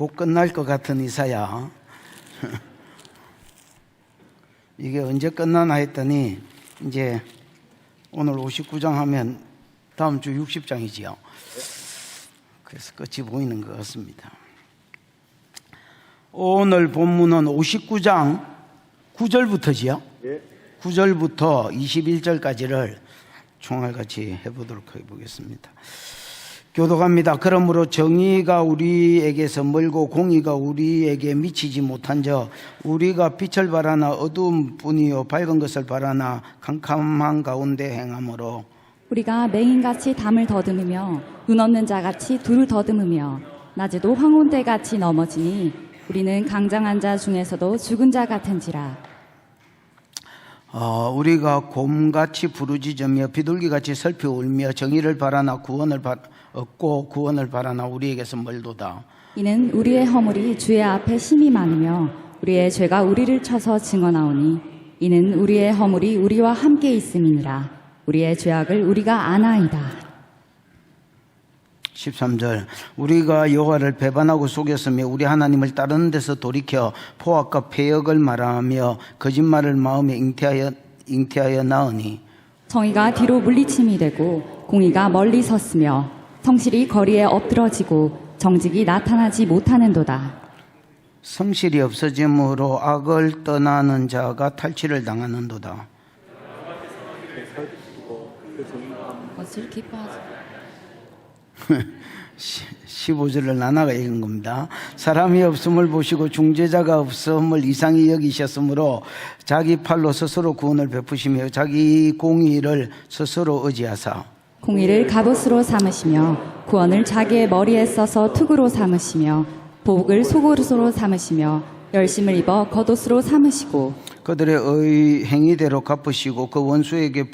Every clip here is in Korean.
곧 끝날 것 같은 이사야. 이게 언제 끝나나 했더니 이제 오늘 59장 하면 다음 주 60장이지요. 그래서 끝이 보이는 것 같습니다. 오늘 본문은 59장 9절부터지요. 9절부터 21절까지를 총알같이 해보도록 해보겠습니다. 교독합니다. 그러므로 정의가 우리에게서 멀고 공의가 우리에게 미치지 못한 적 우리가 빛을 바라나 어두운 뿐이요 밝은 것을 바라나 캄캄한 가운데 행함으로 우리가 맹인같이 담을 더듬으며 눈 없는 자같이 둘을 더듬으며 낮에도 황혼대같이 넘어지니 우리는 강장한 자 중에서도 죽은 자 같은지라. 우리가 곰같이 부르짖으며 비둘기같이 슬피 울며 정의를 바라나 구원을 얻고 구원을 바라나 우리에게서 멀도다. 이는 우리의 허물이 주의 앞에 심히 많으며 우리의 죄가 우리를 쳐서 증언하오니 이는 우리의 허물이 우리와 함께 있음이니라. 우리의 죄악을 우리가 아나이다. 13절 우리가 여호와를 배반하고 속였으며 우리 하나님을 따르는 데서 돌이켜 포악과 패역을 말하며 거짓말을 마음에 잉태하여 나으니 정의가 뒤로 물리침이 되고 공의가 멀리 섰으며 성실이 거리에 엎드러지고 정직이 나타나지 못하는도다. 성실이 없어짐으로 악을 떠나는 자가 탈취를 당하는도다. 것을 기뻐하지 15절을 나눠가 읽은 겁니다. 사람이 없음을 보시고 중재자가 없음을 이상히 여기셨으므로 자기 팔로 스스로 구원을 베푸시며 자기 공의를 스스로 의지하사 공의를 갑옷으로 삼으시며 구원을 자기의 머리에 써서 투구로 삼으시며 보복을 속옷으로 삼으시며 열심을 입어 겉옷으로 삼으시고 그들의 행위대로 갚으시고 그 원수에게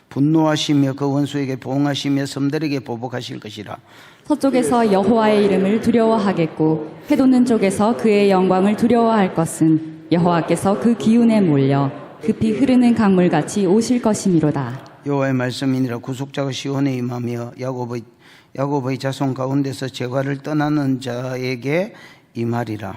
분노하시며 그 원수에게 보응하시며 섬들에게 보복하실 것이라. 서쪽에서 여호와의 이름을 두려워하겠고 해돋는 쪽에서 그의 영광을 두려워할 것은 여호와께서 그 기운에 몰려 급히 흐르는 강물같이 오실 것이미로다. 여호와의 말씀이니라. 구속자가 시온에 임하며 야곱의 자손 가운데서 재활을 떠나는 자에게 임하리라.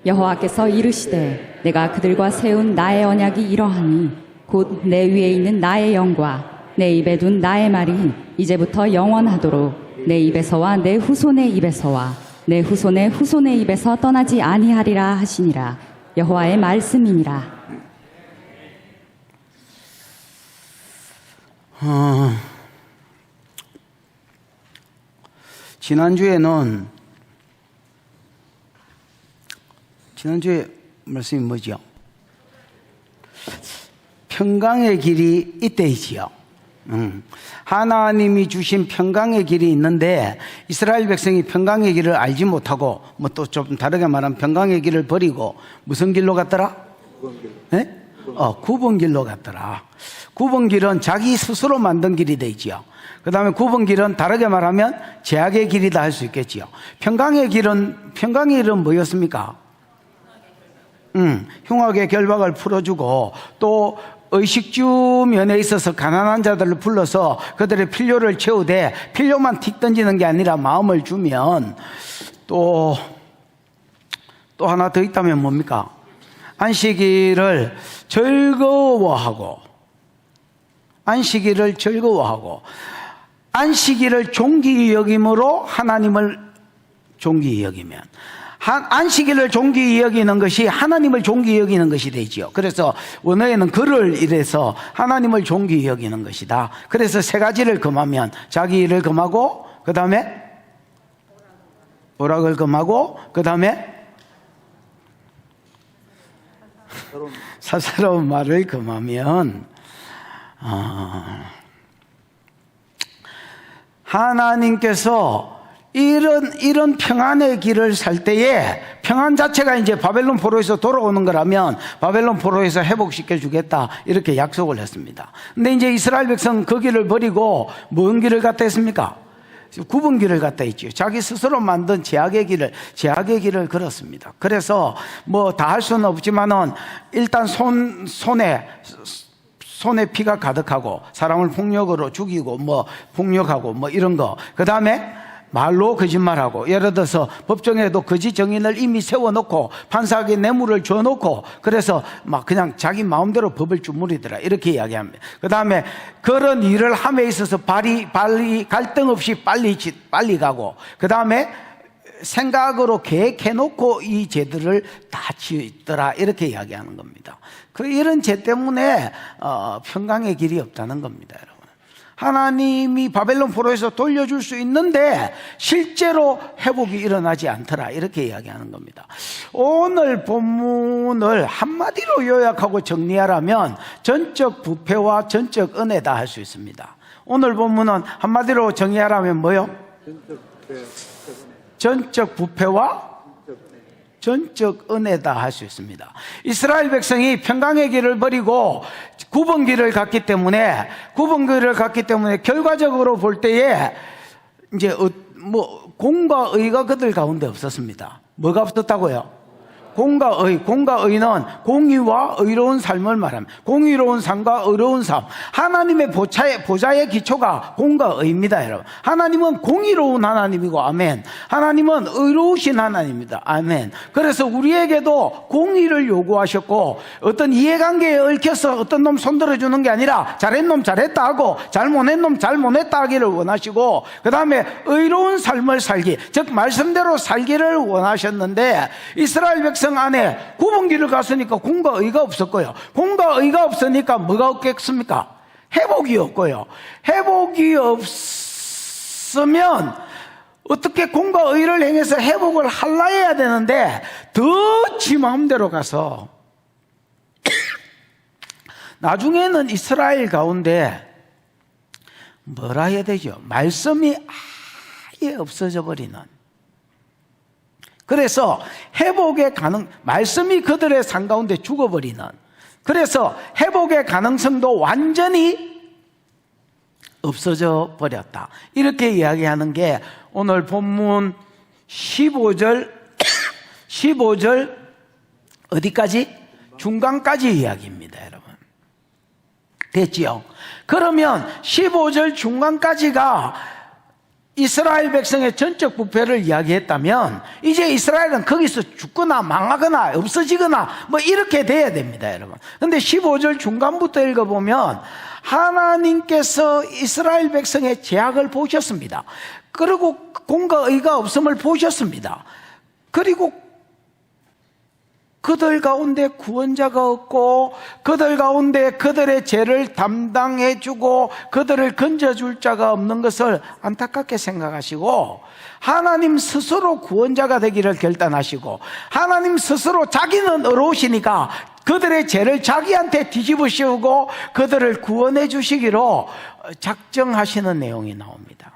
여호와께서 이르시되 내가 그들과 세운 나의 언약이 이러하니 곧 내 위에 있는 나의 영과 내 입에 둔 나의 말이 이제부터 영원하도록 내 입에서와 내 후손의 입에서와 내 후손의 후손의 입에서 떠나지 아니하리라 하시니라. 여호와의 말씀이니라. 지난주에 말씀이 뭐죠? 평강의 길이 이때이지요. 하나님이 주신 평강의 길이 있는데 이스라엘 백성이 평강의 길을 알지 못하고 뭐 또 좀 다르게 말하면 평강의 길을 버리고 무슨 길로 갔더라? 9번 길로 갔더라. 9번 길은 자기 스스로 만든 길이 되지요. 그 다음에 9번 길은 다르게 말하면 죄악의 길이다 할 수 있겠지요. 평강의 길은 뭐였습니까? 흉악의 결박을 풀어주고 또 의식주 면에 있어서 가난한 자들을 불러서 그들의 필요를 채우되 필요만 틱 던지는 게 아니라 마음을 주면 또 하나 더 있다면 뭡니까? 안식일을 즐거워하고 안식일을 종기 여김으로 하나님을 종기 여기면 안식일을 종기 여기는 것이 하나님을 종기 여기는 것이 되지요. 그래서 원어에는 글을 이래서 하나님을 종기 여기는 것이다. 그래서 세 가지를 금하면 자기 일을 금하고 그 다음에 오락을 금하고 그 다음에 사사로운 말을 금하면 하나님께서 이런 평안의 길을 살 때에 평안 자체가 이제 바벨론 포로에서 돌아오는 거라면 바벨론 포로에서 회복시켜 주겠다 이렇게 약속을 했습니다. 근데 이제 이스라엘 백성 그 길을 버리고 뭔 길을 갖다 했습니까? 9번 길을 갖다 했죠. 자기 스스로 만든 죄악의 길을 걸었습니다. 그래서 뭐 다 할 수는 없지만은 일단 손에 피가 가득하고 사람을 폭력으로 죽이고 뭐 폭력하고 뭐 이런 거. 그 다음에 말로 거짓말하고, 예를 들어서 법정에도 거짓 정인을 이미 세워놓고 판사에게 뇌물을 줘놓고, 그래서 막 그냥 자기 마음대로 법을 주무리더라, 이렇게 이야기합니다. 그 다음에 그런 일을 함에 있어서 갈등 없이 빨리 가고, 그 다음에 생각으로 계획해놓고 이 죄들을 다 지었더라, 이렇게 이야기하는 겁니다. 이런 죄 때문에 평강의 길이 없다는 겁니다, 여러분. 하나님이 바벨론 포로에서 돌려줄 수 있는데 실제로 회복이 일어나지 않더라, 이렇게 이야기하는 겁니다. 오늘 본문을 한마디로 요약하고 정리하라면 전적 부패와 전적 은혜다 할 수 있습니다. 오늘 본문은 한마디로 정의하라면 뭐요? 전적 부패와 전적 은혜다 할 수 있습니다. 이스라엘 백성이 평강의 길을 버리고 구분길을 갔기 때문에 결과적으로 볼 때에 이제 공과 의가 그들 가운데 없었습니다. 뭐가 없었다고요? 공과 의는 공의와 의로운 삶을 말합니다. 공의로운 삶과 의로운 삶. 하나님의 보좌의 기초가 공과 의입니다, 여러분. 하나님은 공의로운 하나님이고, 아멘. 하나님은 의로우신 하나님입니다, 아멘. 그래서 우리에게도 공의를 요구하셨고, 어떤 이해관계에 얽혀서 어떤 놈 손들어주는 게 아니라 잘한 놈 잘했다 하고 잘못한 놈 잘못했다 하기를 원하시고, 그 다음에 의로운 삶을 살기, 즉 말씀대로 살기를 원하셨는데, 이스라엘 백성 안에 구분길을 갔으니까 공과 의가 없었고요. 공과 의가 없으니까 뭐가 없겠습니까? 회복이 없고요. 회복이 없으면 어떻게 공과 의를 행해서 회복을 하려 해야 되는데 더 지 마음대로 가서 나중에는 이스라엘 가운데 뭐라 해야 되죠? 말씀이 아예 없어져 버리는, 그래서 회복의 말씀이 그들의 삶 가운데 죽어버리는, 그래서 회복의 가능성도 완전히 없어져 버렸다, 이렇게 이야기하는 게 오늘 본문 15절 어디까지? 중간까지 이야기입니다, 여러분. 됐지요? 그러면 15절 중간까지가 이스라엘 백성의 전적 부패를 이야기했다면 이제 이스라엘은 거기서 죽거나 망하거나 없어지거나 뭐 이렇게 돼야 됩니다, 여러분. 근데 15절 중간부터 읽어보면 하나님께서 이스라엘 백성의 죄악을 보셨습니다. 그리고 공과 의가 없음을 보셨습니다. 그리고 그들 가운데 구원자가 없고, 그들 가운데 그들의 죄를 담당해주고 그들을 건져줄 자가 없는 것을 안타깝게 생각하시고, 하나님 스스로 구원자가 되기를 결단하시고, 하나님 스스로 자기는 의로우시니까 그들의 죄를 자기한테 뒤집어 씌우고 그들을 구원해 주시기로 작정하시는 내용이 나옵니다.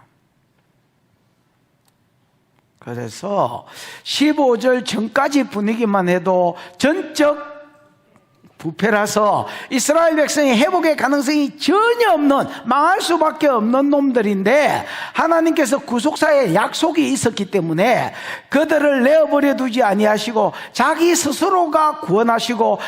그래서 15절 전까지 분위기만 해도 전적 부패라서 이스라엘 백성이 회복의 가능성이 전혀 없는, 망할 수밖에 없는 놈들인데 하나님께서 구속사의 약속이 있었기 때문에 그들을 내어버려 두지 아니하시고 자기 스스로가 구원하시고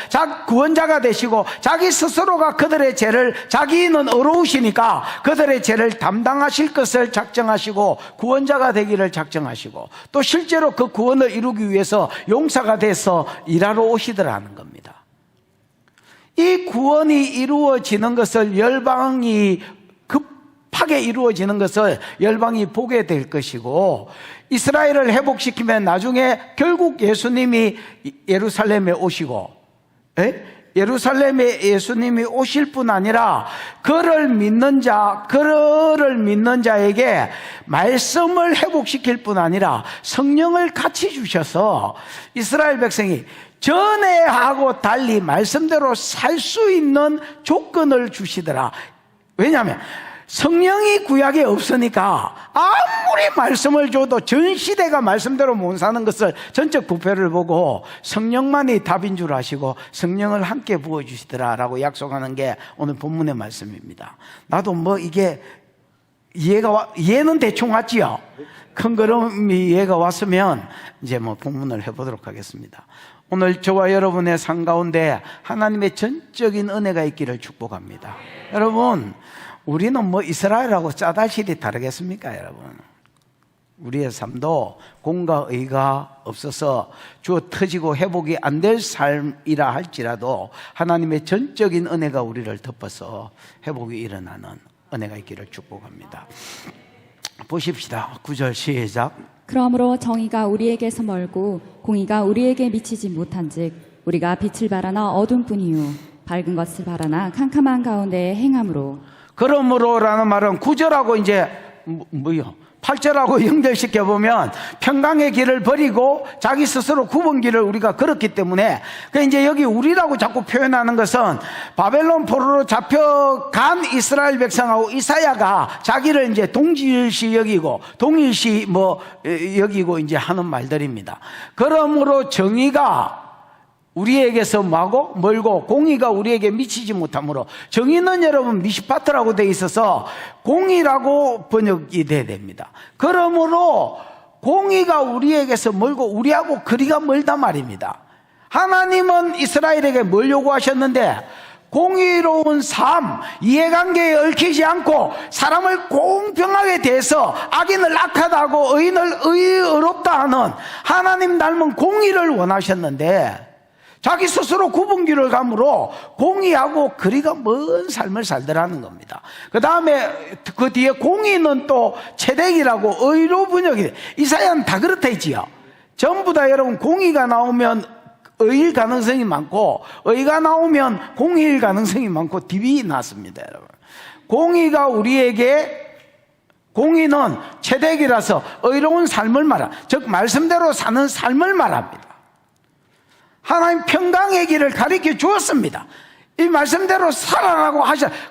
구원자가 되시고 자기 스스로가 그들의 죄를, 자기는 의로우시니까 그들의 죄를 담당하실 것을 작정하시고 구원자가 되기를 작정하시고, 또 실제로 그 구원을 이루기 위해서 용사가 돼서 일하러 오시더라는 겁니다. 이 구원이 이루어지는 것을 열방이 급하게 이루어지는 것을 열방이 보게 될 것이고, 이스라엘을 회복시키면 나중에 결국 예수님이 예루살렘에 오시고, 예루살렘에 예수님이 오실 뿐 아니라 그를 믿는 자에게 말씀을 회복시킬 뿐 아니라 성령을 같이 주셔서 이스라엘 백성이 전에하고 달리 말씀대로 살 수 있는 조건을 주시더라. 왜냐하면 성령이 구약에 없으니까 아무리 말씀을 줘도 전 시대가 말씀대로 못 사는 것을 전적 부패를 보고 성령만이 답인 줄 아시고 성령을 함께 부어주시더라라고 약속하는 게 오늘 본문의 말씀입니다. 나도 뭐 이게 이해는 대충 왔지요. 큰 걸음이 이해가 왔으면 이제 뭐 본문을 해보도록 하겠습니다. 오늘 저와 여러분의 삶 가운데 하나님의 전적인 은혜가 있기를 축복합니다. 여러분, 우리는 뭐 이스라엘하고 짜달실이 다르겠습니까, 여러분? 우리의 삶도 공과 의가 없어서 주어 터지고 회복이 안 될 삶이라 할지라도 하나님의 전적인 은혜가 우리를 덮어서 회복이 일어나는 은혜가 있기를 축복합니다. 보십시다. 9절 시작. 그러므로 정의가 우리에게서 멀고 공의가 우리에게 미치지 못한즉 우리가 빛을 바라나 어둠뿐이요 밝은 것을 바라나 캄캄한 가운데에 행함으로. 그러므로라는 말은 9절하고 이제 뭐요? 8절하고 연결시켜 보면 평강의 길을 버리고 자기 스스로 굽은 길을 우리가 걸었기 때문에 이제 여기 우리라고 자꾸 표현하는 것은 바벨론 포로로 잡혀간 이스라엘 백성하고 이사야가 자기를 이제 동질시 여기고 동일시 여기고 이제 하는 말들입니다. 그러므로 정의가 우리에게서 멀고 공의가 우리에게 미치지 못하므로, 정의는 여러분 미시파트라고 되어 있어서 공의라고 번역이 돼야 됩니다. 그러므로 공의가 우리에게서 멀고 우리하고 거리가 멀단 말입니다. 하나님은 이스라엘에게 뭘 요구하셨는데 공의로운 삶, 이해관계에 얽히지 않고 사람을 공평하게 대해서 악인을 악하다고 의인을 의롭다 하는 하나님 닮은 공의를 원하셨는데 자기 스스로 굽은 길을 감으로 공의하고 거리가 먼 삶을 살더라는 겁니다. 그 다음에 그 뒤에 공의는 또 체득이라고 의로 번역이 돼. 이사야는 다 그렇다 했지요. 전부 다 여러분 공의가 나오면 의일 가능성이 많고 의가 나오면 공의일 가능성이 많고 DB 났습니다. 여러분. 공의가 우리에게, 공의는 체득이라서 의로운 삶을 말합니다. 즉 말씀대로 사는 삶을 말합니다. 하나님 평강의 길을 가르쳐 주었습니다. 이 말씀대로 살아라고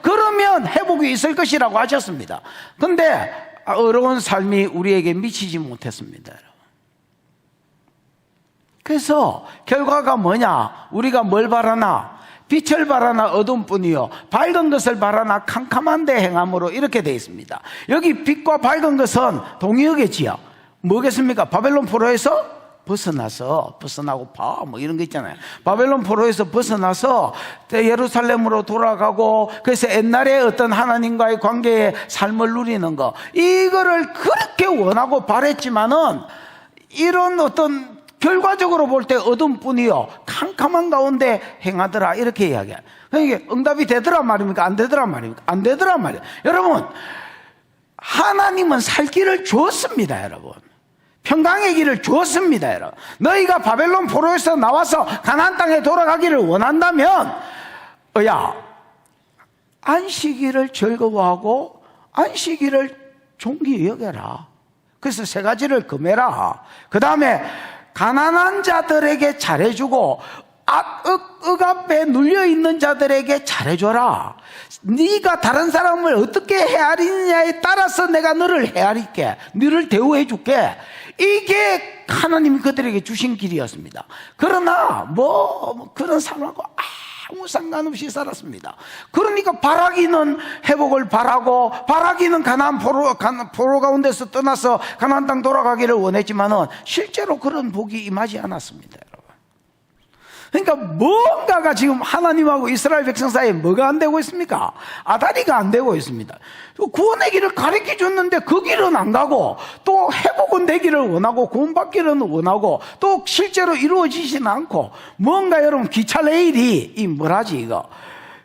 그러면 회복이 있을 것이라고 하셨습니다. 근데 어려운 삶이 우리에게 미치지 못했습니다. 그래서 결과가 뭐냐? 우리가 뭘 바라나? 빛을 바라나 어둠뿐이요 밝은 것을 바라나 캄캄한 데 행함으로, 이렇게 되어 있습니다. 여기 빛과 밝은 것은 동의어겠지요. 뭐겠습니까? 바벨론 포로에서 벗어나고 이런 거 있잖아요. 바벨론 포로에서 벗어나서 예루살렘으로 돌아가고, 그래서 옛날에 어떤 하나님과의 관계의 삶을 누리는 거, 이거를 그렇게 원하고 바랬지만은 이런 어떤 결과적으로 볼 때 어둠뿐이요 캄캄한 가운데 행하더라, 이렇게 이야기해요. 그러니까 응답이 되더라 말입니까? 안 되더라 말입니까? 안 되더라 말이에요. 여러분, 하나님은 살 길을 주었습니다. 여러분, 평강의 길을 주었습니다. 여러분, 너희가 바벨론 포로에서 나와서 가나안 땅에 돌아가기를 원한다면 안식일을 즐거워하고 안식일을 존귀히 여겨라. 그래서 세 가지를 금해라. 그 다음에 가난한 자들에게 잘해주고 억 앞에 눌려있는 자들에게 잘해줘라. 네가 다른 사람을 어떻게 헤아리느냐에 따라서 내가 너를 헤아릴게, 너를 대우해줄게. 이게 하나님이 그들에게 주신 길이었습니다. 그러나 그런 사람하고 아무 상관없이 살았습니다. 그러니까 바라기는 회복을 바라고, 바라기는 가나안 포로 가운데서 떠나서 가나안 땅 돌아가기를 원했지만은 실제로 그런 복이 임하지 않았습니다. 그러니까 뭔가가 지금 하나님하고 이스라엘 백성 사이에 뭐가 안 되고 있습니까? 아다리가 안 되고 있습니다. 구원의 길을 가르쳐 줬는데 그 길은 안 가고, 또 회복은 되기를 원하고 구원받기를 원하고, 또 실제로 이루어지지는 않고, 뭔가 여러분 기차 레일이 이거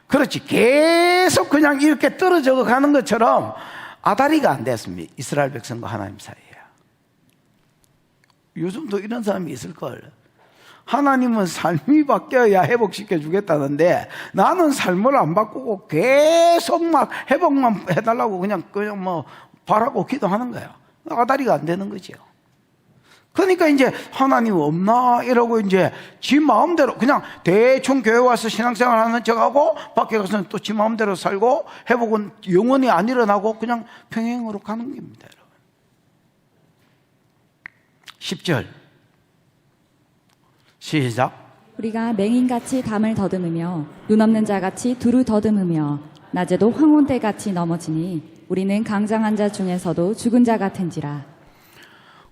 그렇지 계속 그냥 이렇게 떨어져 가는 것처럼 아다리가 안 됐습니다. 이스라엘 백성과 하나님 사이에. 요즘도 이런 사람이 있을걸. 하나님은 삶이 바뀌어야 회복시켜 주겠다는데 나는 삶을 안 바꾸고 계속 회복만 해달라고 그냥 바라고 기도하는 거야. 아다리가 안 되는 거죠. 그러니까 이제 하나님 없나 이러고 이제 지 마음대로 그냥 대충 교회 와서 신앙생활 하는 척하고 밖에 가서는 또 지 마음대로 살고, 회복은 영원히 안 일어나고 그냥 평행으로 가는 겁니다. 여러분. 10절 시작. 우리가 맹인같이 담을 더듬으며 눈 없는 자같이 두루 더듬으며 낮에도 황혼대같이 넘어지니 우리는 강장한 자 중에서도 죽은 자 같은지라.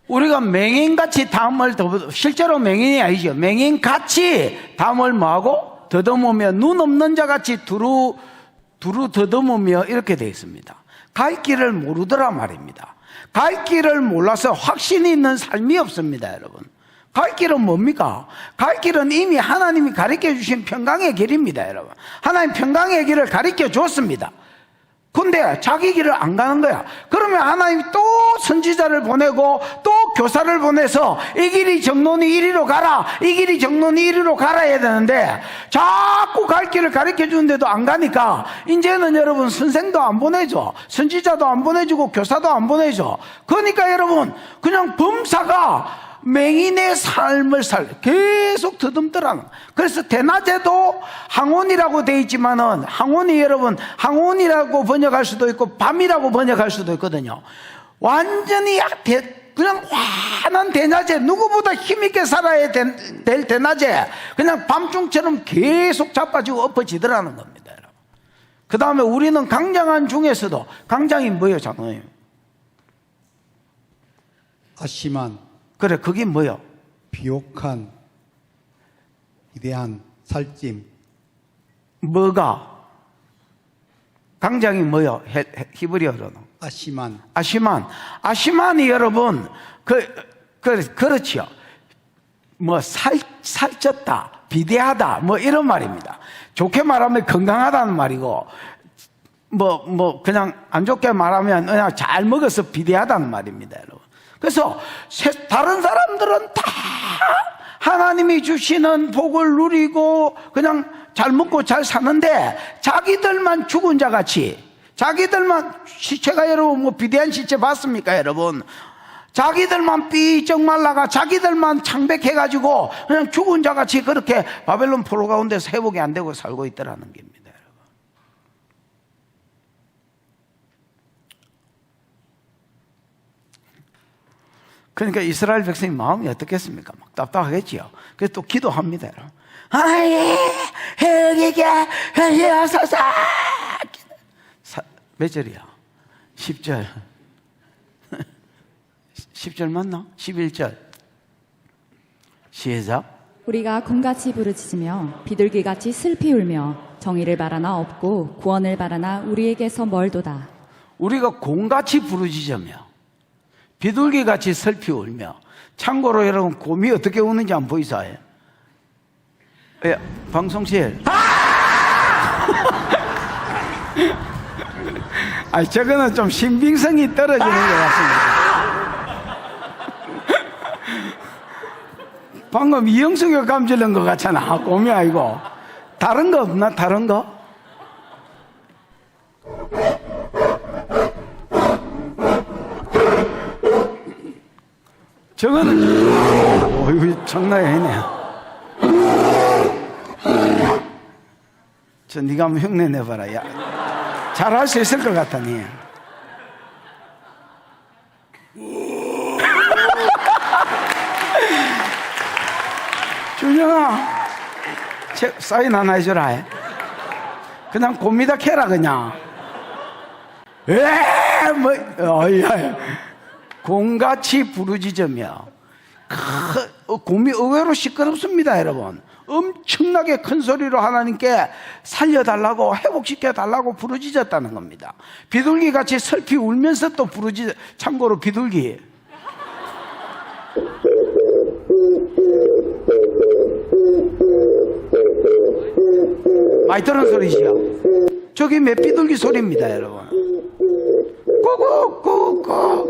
우리가 맹인같이 담을 실제로 맹인이 아니죠. 맹인같이 담을 뭐하고? 더듬으며 눈 없는 자같이 두루 더듬으며, 이렇게 되어 있습니다. 갈 길을 모르더라 말입니다. 갈 길을 몰라서 확신이 있는 삶이 없습니다, 여러분. 갈 길은 뭡니까? 갈 길은 이미 하나님이 가르쳐 주신 평강의 길입니다, 여러분. 하나님 평강의 길을 가르쳐 줬습니다. 근데 자기 길을 안 가는 거야. 그러면 하나님이 또 선지자를 보내고 또 교사를 보내서 이 길이 정론이 이리로 가라, 이 길이 정론이 이리로 가라 해야 되는데 자꾸 갈 길을 가르쳐 주는데도 안 가니까 이제는 여러분 선생도 안 보내줘, 선지자도 안 보내주고 교사도 안 보내줘. 그러니까 여러분 그냥 범사가 맹인의 삶을 계속 더듬더라는. 그래서 대낮에도 항온이라고 되어 있지만은 항온이 여러분 항온이라고 번역할 수도 있고 밤이라고 번역할 수도 있거든요. 완전히 그냥 환한 대낮에 누구보다 힘있게 살아야 될 대낮에 그냥 밤중처럼 계속 자빠지고 엎어지더라는 겁니다. 그 다음에 우리는 강장한 중에서도 강장이 뭐예요, 장로님? 아심한 그래, 그게 뭐요? 비옥한 위대한 살찜. 뭐가? 강장이 뭐요? 히브리어로는 아심한. 아시만이 여러분 그렇지요. 뭐 살쪘다, 비대하다, 뭐 이런 말입니다. 좋게 말하면 건강하다는 말이고, 뭐 그냥 안 좋게 말하면 그냥 잘 먹어서 비대하다는 말입니다, 여러분. 그래서 다른 사람들은 다 하나님이 주시는 복을 누리고 그냥 잘 먹고 잘 사는데 자기들만 죽은 자같이, 자기들만 시체가 여러분 뭐 비대한 시체 봤습니까, 여러분? 자기들만 삐쩍 말라가 자기들만 창백해가지고 그냥 죽은 자같이 그렇게 바벨론 포로 가운데서 회복이 안 되고 살고 있더라는 겁니다. 그러니까 이스라엘 백성이 마음이 어떻겠습니까? 막 답답하겠지요. 그래서 또 기도합니다. 하나님, 여기게 하소서. 몇 절이야? 10절. 10절 맞나? 11절. 시작. 우리가 곰같이 부르짖으며 비둘기같이 슬피 울며 정의를 바라나 없고 구원을 바라나 우리에게서 멀도다. 우리가 곰같이 부르짖으며 비둘기같이 슬피 울며. 참고로 여러분 곰이 어떻게 우는지 안 보이세요? 예, 방송실. 아니, 저거는 좀 신빙성이 떨어지는 것 같습니다. 방금 이영숙이 감질른 것 같잖아. 곰이 아니고. 다른 거 없나? 다른 거? 저거는 어이구 장난이 아니네. 저 네가 한번 흉내 내봐라. 야, 잘할 수 있을 것 같다 니. 준영아, 사인 하나 해줘라. 그냥 곰이다 캐라 그냥. 어이야. 곰같이 부르짖으며. 곰이 의외로 시끄럽습니다, 여러분. 엄청나게 큰 소리로 하나님께 살려달라고 회복시켜달라고 부르짖었다는 겁니다. 비둘기같이 슬피 울면서 또 참고로 비둘기 많이 들은 소리지요. 저기 맷비둘기 소리입니다, 여러분. 꾸꾸꾸꾸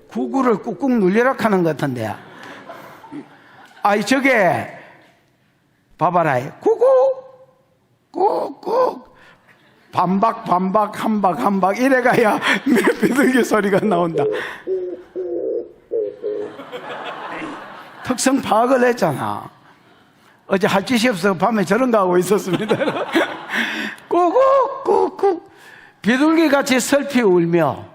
구구를 꾹꾹 눌리락 하는 것 같은데. 아이 저게 봐봐라. 구구 꾹꾹 반박 한박 이래가야 맷비둘기 소리가 나온다. 특성 파악을 했잖아. 어제 할 짓이 없어서 밤에 저런 거 하고 있었습니다. 꾹꾹꾹꾹 비둘기같이 슬피 울며.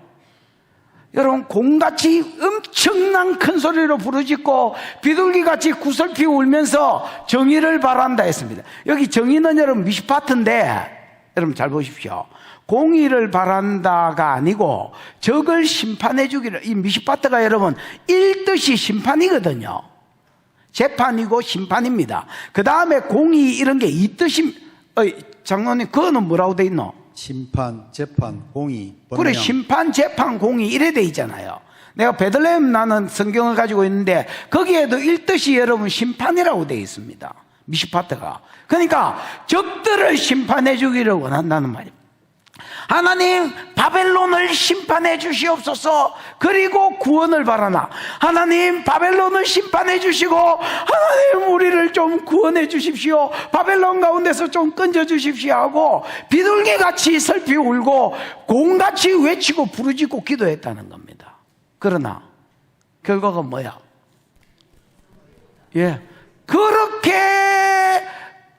여러분 곰같이 엄청난 큰 소리로 부르짖고 비둘기같이 구슬피 울면서 정의를 바란다 했습니다. 여기 정의는 여러분 미시파트인데 여러분 잘 보십시오. 공의를 바란다가 아니고 적을 심판해 주기를. 이 미시파트가 여러분 일뜻이 심판이거든요. 재판이고 심판입니다. 그 다음에 공의 이런 게 이뜻이. 장로님 그거는 뭐라고 돼 있노? 심판, 재판, 공의, 그래, 번영. 심판, 재판, 공의 이래 돼 있잖아요. 내가 베들레헴 나는 성경을 가지고 있는데 거기에도 일뜻이 여러분 심판이라고 돼 있습니다. 미슈파트가. 그러니까 적들을 심판해 주기를 원한다는 말입니다. 하나님, 바벨론을 심판해 주시옵소서. 그리고 구원을 바라나. 하나님, 바벨론을 심판해 주시고 하나님, 우리를 좀 구원해 주십시오. 바벨론 가운데서 좀 건져 주십시오 하고 비둘기같이 슬피 울고 공같이 외치고 부르짖고 기도했다는 겁니다. 그러나 결과가 뭐야? 예, 그렇게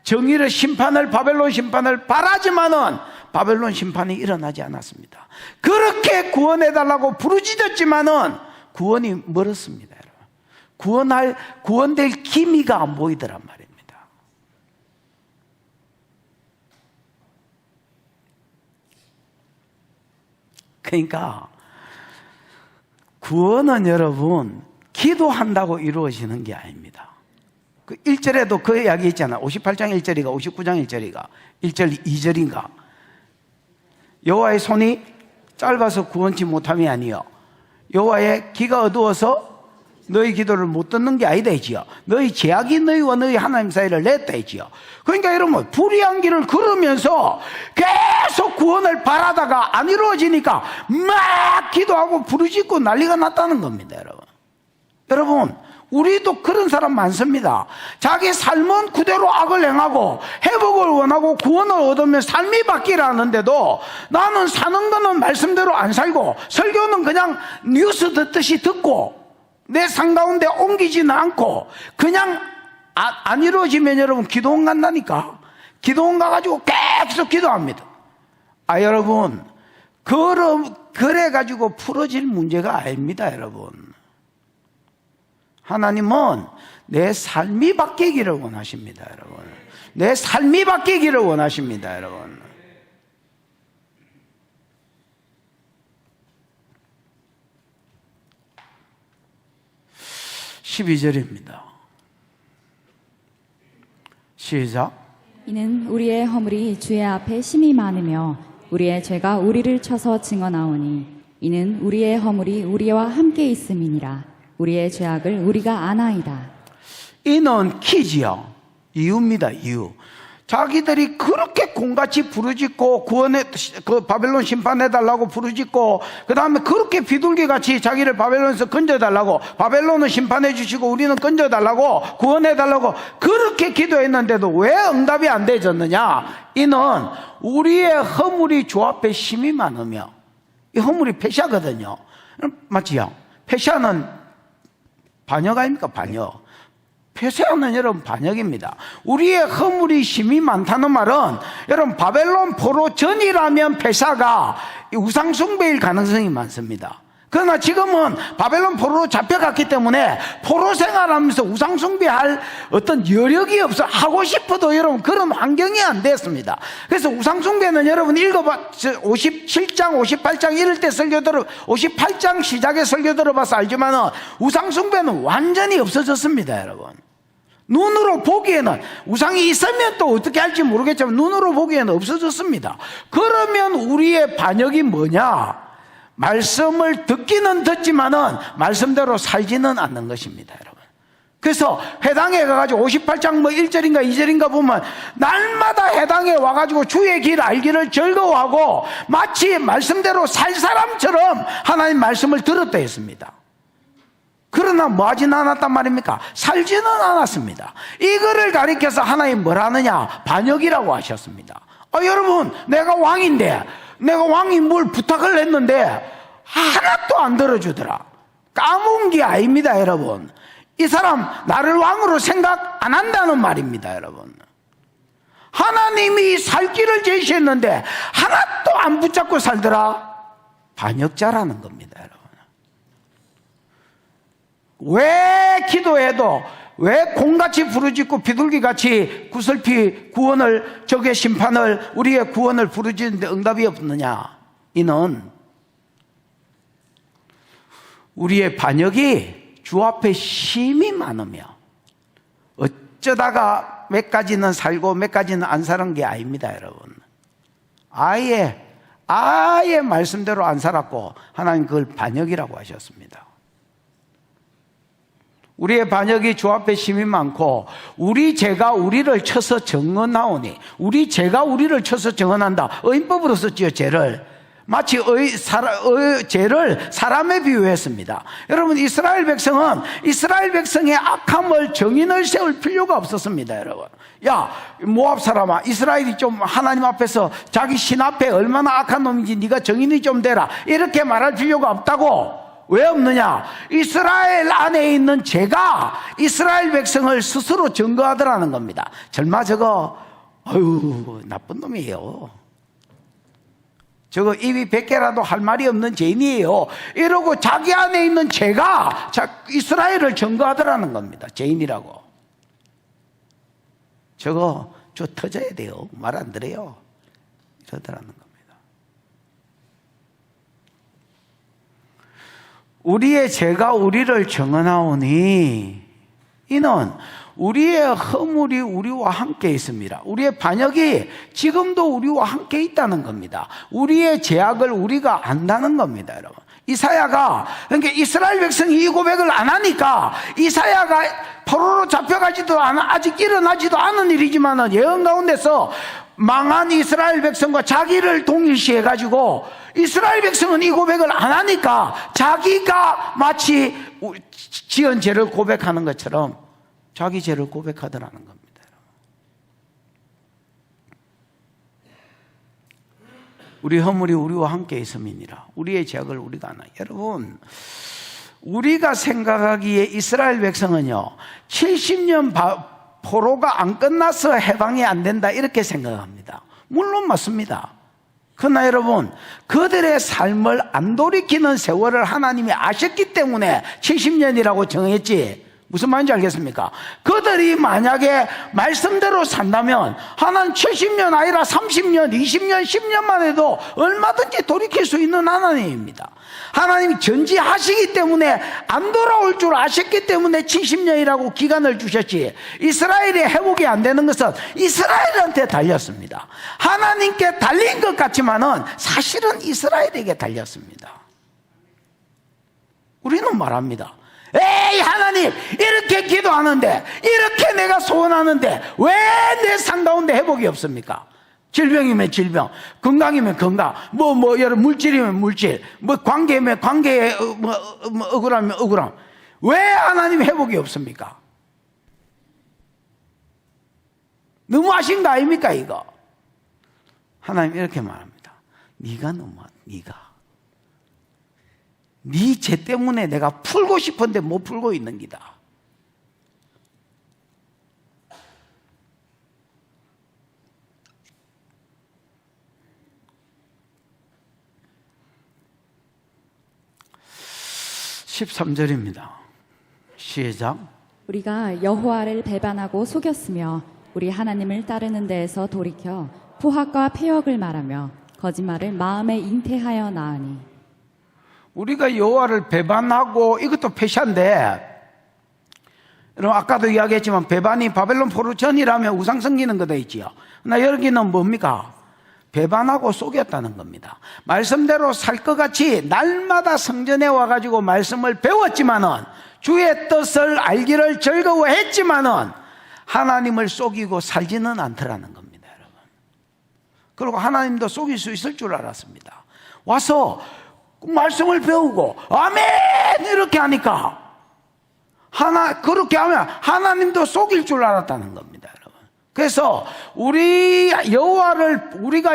정의를 심판을, 바벨론 심판을 바라지만은 바벨론 심판이 일어나지 않았습니다. 그렇게 구원해달라고 부르짖었지만은 구원이 멀었습니다. 여러분. 구원될 기미가 안 보이더란 말입니다. 그러니까 구원은 여러분 기도한다고 이루어지는 게 아닙니다. 그 1절에도 그 이야기 있잖아. 58장 1절이가 59장 1절이가 1절 2절인가. 여호와의 손이 짧아서 구원치 못함이 아니요 여호와의 귀가 어두워서 너희 기도를 못 듣는 게 아니다 이지요. 너희 죄악이 너희와 너희 하나님 사이를 냈다 이지요. 그러니까 여러분 불의한 길을 걸으면서 계속 구원을 바라다가 안 이루어지니까 막 기도하고 부르짖고 난리가 났다는 겁니다. 여러분 우리도 그런 사람 많습니다. 자기 삶은 그대로 악을 행하고 회복을 원하고 구원을 얻으면 삶이 바뀌라는데도 나는 사는 거는 말씀대로 안 살고 설교는 그냥 뉴스 듣듯이 듣고 내 삶 가운데 옮기지는 않고 그냥 안 이루어지면 여러분 기도원 간다니까. 기도원 가가지고 계속 기도합니다. 아 여러분 그래가지고 풀어질 문제가 아닙니다. 여러분 하나님은 내 삶이 바뀌기를 원하십니다. 여러분 내 삶이 바뀌기를 원하십니다. 여러분 12절입니다. 시작. 이는 우리의 허물이 주의 앞에 심히 많으며 우리의 죄가 우리를 쳐서 증언하오니 이는 우리의 허물이 우리와 함께 있음이니라. 우리의 죄악을 우리가 아나이다. 이는 키지요. 이유입니다. 이유. 자기들이 그렇게 공같이 부르짖고 그 바벨론 심판해달라고 부르짖고 그 다음에 그렇게 비둘기같이 자기를 바벨론에서 건져달라고 바벨론을 심판해 주시고 우리는 건져달라고 구원해달라고 그렇게 기도했는데도 왜 응답이 안 되어졌느냐. 이는 우리의 허물이 주 앞에 심히 많으며 이 허물이 패샤거든요. 맞지요? 패샤는 반역 아닙니까? 반역. 패샤는 여러분 반역입니다. 우리의 허물이 심히 많다는 말은 여러분 바벨론 포로 전이라면 패샤가 우상숭배일 가능성이 많습니다. 그러나 지금은 바벨론 포로로 잡혀갔기 때문에 포로 생활하면서 우상숭배할 어떤 여력이 없어. 하고 싶어도 여러분 그런 환경이 안 됐습니다. 그래서 우상숭배는 여러분 읽어봐 57장 58장 이럴 때 설교 들어 58장 시작에 설교 들어봐서 알지만은 우상숭배는 완전히 없어졌습니다. 여러분 눈으로 보기에는 우상이 있으면 또 어떻게 할지 모르겠지만 눈으로 보기에는 없어졌습니다. 그러면 우리의 반역이 뭐냐? 말씀을 듣기는 듣지만은 말씀대로 살지는 않는 것입니다. 여러분 그래서 회당에 가가지고 58장 뭐 1절인가 2절인가 보면 날마다 회당에 와가지고 주의 길 알기를 즐거워하고 마치 말씀대로 살 사람처럼 하나님 말씀을 들었다 했습니다. 그러나 뭐 하진 않았단 말입니까? 살지는 않았습니다. 이거를 가리켜서 하나님 뭘 하느냐? 반역이라고 하셨습니다. 여러분 내가 왕인데 내가 왕이 뭘 부탁을 했는데 하나도 안 들어주더라. 까먹은 게 아닙니다. 여러분 이 사람 나를 왕으로 생각 안 한다는 말입니다. 여러분 하나님이 살 길을 제시했는데 하나도 안 붙잡고 살더라. 반역자라는 겁니다. 여러분 왜 기도해도 왜 공같이 부르짖고 비둘기같이 구슬피 구원을 적의 심판을 우리의 구원을 부르짖는데 응답이 없느냐. 이는 우리의 반역이 주 앞에 심히 많으며 어쩌다가 몇 가지는 살고 몇 가지는 안 사는 게 아닙니다. 여러분 아예 말씀대로 안 살았고 하나님 그걸 반역이라고 하셨습니다. 우리의 반역이 주 앞에 심이 많고 우리 죄가 우리를 쳐서 정언하오니 우리 죄가 우리를 쳐서 정언한다. 의인법으로 썼지요. 죄를 마치 죄를 사람에 비유했습니다. 여러분 이스라엘 백성의 악함을 정인을 세울 필요가 없었습니다. 여러분 야 모압 사람아 이스라엘이 좀 하나님 앞에서 자기 신 앞에 얼마나 악한 놈인지 네가 정인이 좀 되라 이렇게 말할 필요가 없다고. 왜 없느냐? 이스라엘 안에 있는 죄가 이스라엘 백성을 스스로 증거하더라는 겁니다. 절마 저거 나쁜 놈이에요. 저거 입이 100개라도 할 말이 없는 죄인이에요. 이러고 자기 안에 있는 죄가 이스라엘을 증거하더라는 겁니다. 죄인이라고. 저거 저 터져야 돼요. 말 안 들어요. 이러더라는 겁니다. 우리의 죄가 우리를 정언하오니 이는 우리의 허물이 우리와 함께 있습니다. 우리의 반역이 지금도 우리와 함께 있다는 겁니다. 우리의 죄악을 우리가 안다는 겁니다. 여러분 이사야가 그러니까 이스라엘 백성이 이 고백을 안 하니까 이사야가 포로로 잡혀가지도 않아 아직 일어나지도 않은 일이지만 예언 가운데서 망한 이스라엘 백성과 자기를 동일시해가지고 이스라엘 백성은 이 고백을 안 하니까 자기가 마치 지은 죄를 고백하는 것처럼 자기 죄를 고백하더라는 겁니다. 우리 허물이 우리와 함께 있음이니라. 우리의 죄악을 우리가 안 하여. 여러분 우리가 생각하기에 이스라엘 백성은요 70년 포로가 안 끝나서 해방이 안 된다 이렇게 생각합니다. 물론 맞습니다. 그러나 여러분 그들의 삶을 안 돌이키는 세월을 하나님이 아셨기 때문에 70년이라고 정했지 무슨 말인지 알겠습니까? 그들이 만약에 말씀대로 산다면 하나님 70년 아니라 30년, 20년, 10년만 해도 얼마든지 돌이킬 수 있는 하나님입니다. 하나님이 전지하시기 때문에 안 돌아올 줄 아셨기 때문에 70년이라고 기간을 주셨지 이스라엘이 회복이 안 되는 것은 이스라엘한테 달렸습니다. 하나님께 달린 것 같지만은 사실은 이스라엘에게 달렸습니다. 우리는 말합니다. 에이 하나님 이렇게 기도하는데 이렇게 내가 소원하는데 왜 내 삶 가운데 회복이 없습니까? 질병이면 질병, 건강이면 건강, 여러분 물질이면 물질, 관계면 관계에 억울하면 억울함. 왜 하나님 회복이 없습니까? 너무하신 거 아닙니까 이거? 하나님 이렇게 말합니다. 네가 네 죄 때문에 내가 풀고 싶은데 못 풀고 있는 기다. (13절입니다) 시작. 우리가 여호와를 배반하고 속였으며 우리 하나님을 따르는 데에서 돌이켜 포악과 폐역을 말하며 거짓말을 마음에 잉태하여 나으니. 우리가 여호와를 배반하고 이것도 패시한데 여러분 아까도 이야기했지만 배반이 바벨론 포로 전이라면 우상 섬기는 거 돼 있지요. 그러나 여기는 뭡니까? 배반하고 속였다는 겁니다. 말씀대로 살 것 같이 날마다 성전에 와가지고 말씀을 배웠지만은 주의 뜻을 알기를 즐거워했지만은 하나님을 속이고 살지는 않더라는 겁니다, 여러분. 그리고 하나님도 속일 수 있을 줄 알았습니다. 와서 말씀을 배우고 아멘 이렇게 하니까 그렇게 하면 하나님도 속일 줄 알았다는 겁니다, 여러분. 그래서 우리가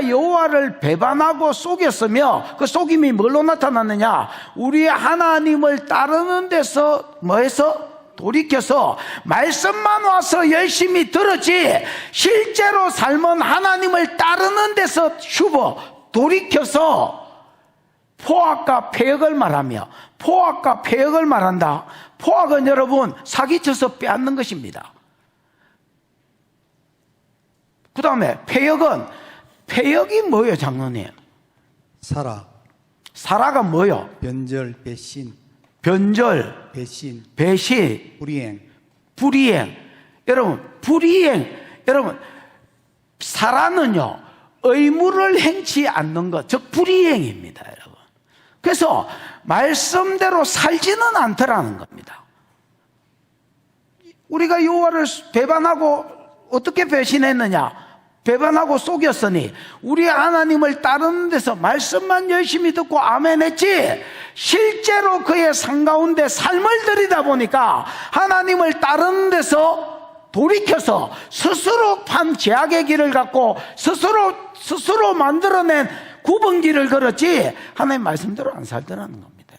여호와를 배반하고 속였으며 그 속임이 뭘로 나타났느냐? 우리 하나님을 따르는 데서 뭐해서? 돌이켜서 말씀만 와서 열심히 들었지 실제로 삶은 하나님을 따르는 데서 돌이켜서 포악과 폐역을 말하며 포악과 폐역을 말한다. 포악은 여러분 사기쳐서 빼앗는 것입니다. 그 다음에 폐역이 뭐예요, 장로님? 사라가 뭐예요? 변절, 배신, 배신, 불이행. 여러분 사라는요 의무를 행치 않는 것, 즉 불이행입니다, 여러분. 그래서 말씀대로 살지는 않더라는 겁니다. 우리가 여호와를 배반하고 어떻게 배신했느냐? 배반하고 속였으니 우리 하나님을 따르는 데서 말씀만 열심히 듣고 아멘 했지, 실제로 그의 삶 가운데 삶을 들이다 보니까 하나님을 따르는 데서 돌이켜서 스스로 판 제약의 길을 갖고 스스로 만들어낸 구분길을 걸었지 하나님 말씀대로 안 살더라는 겁니다.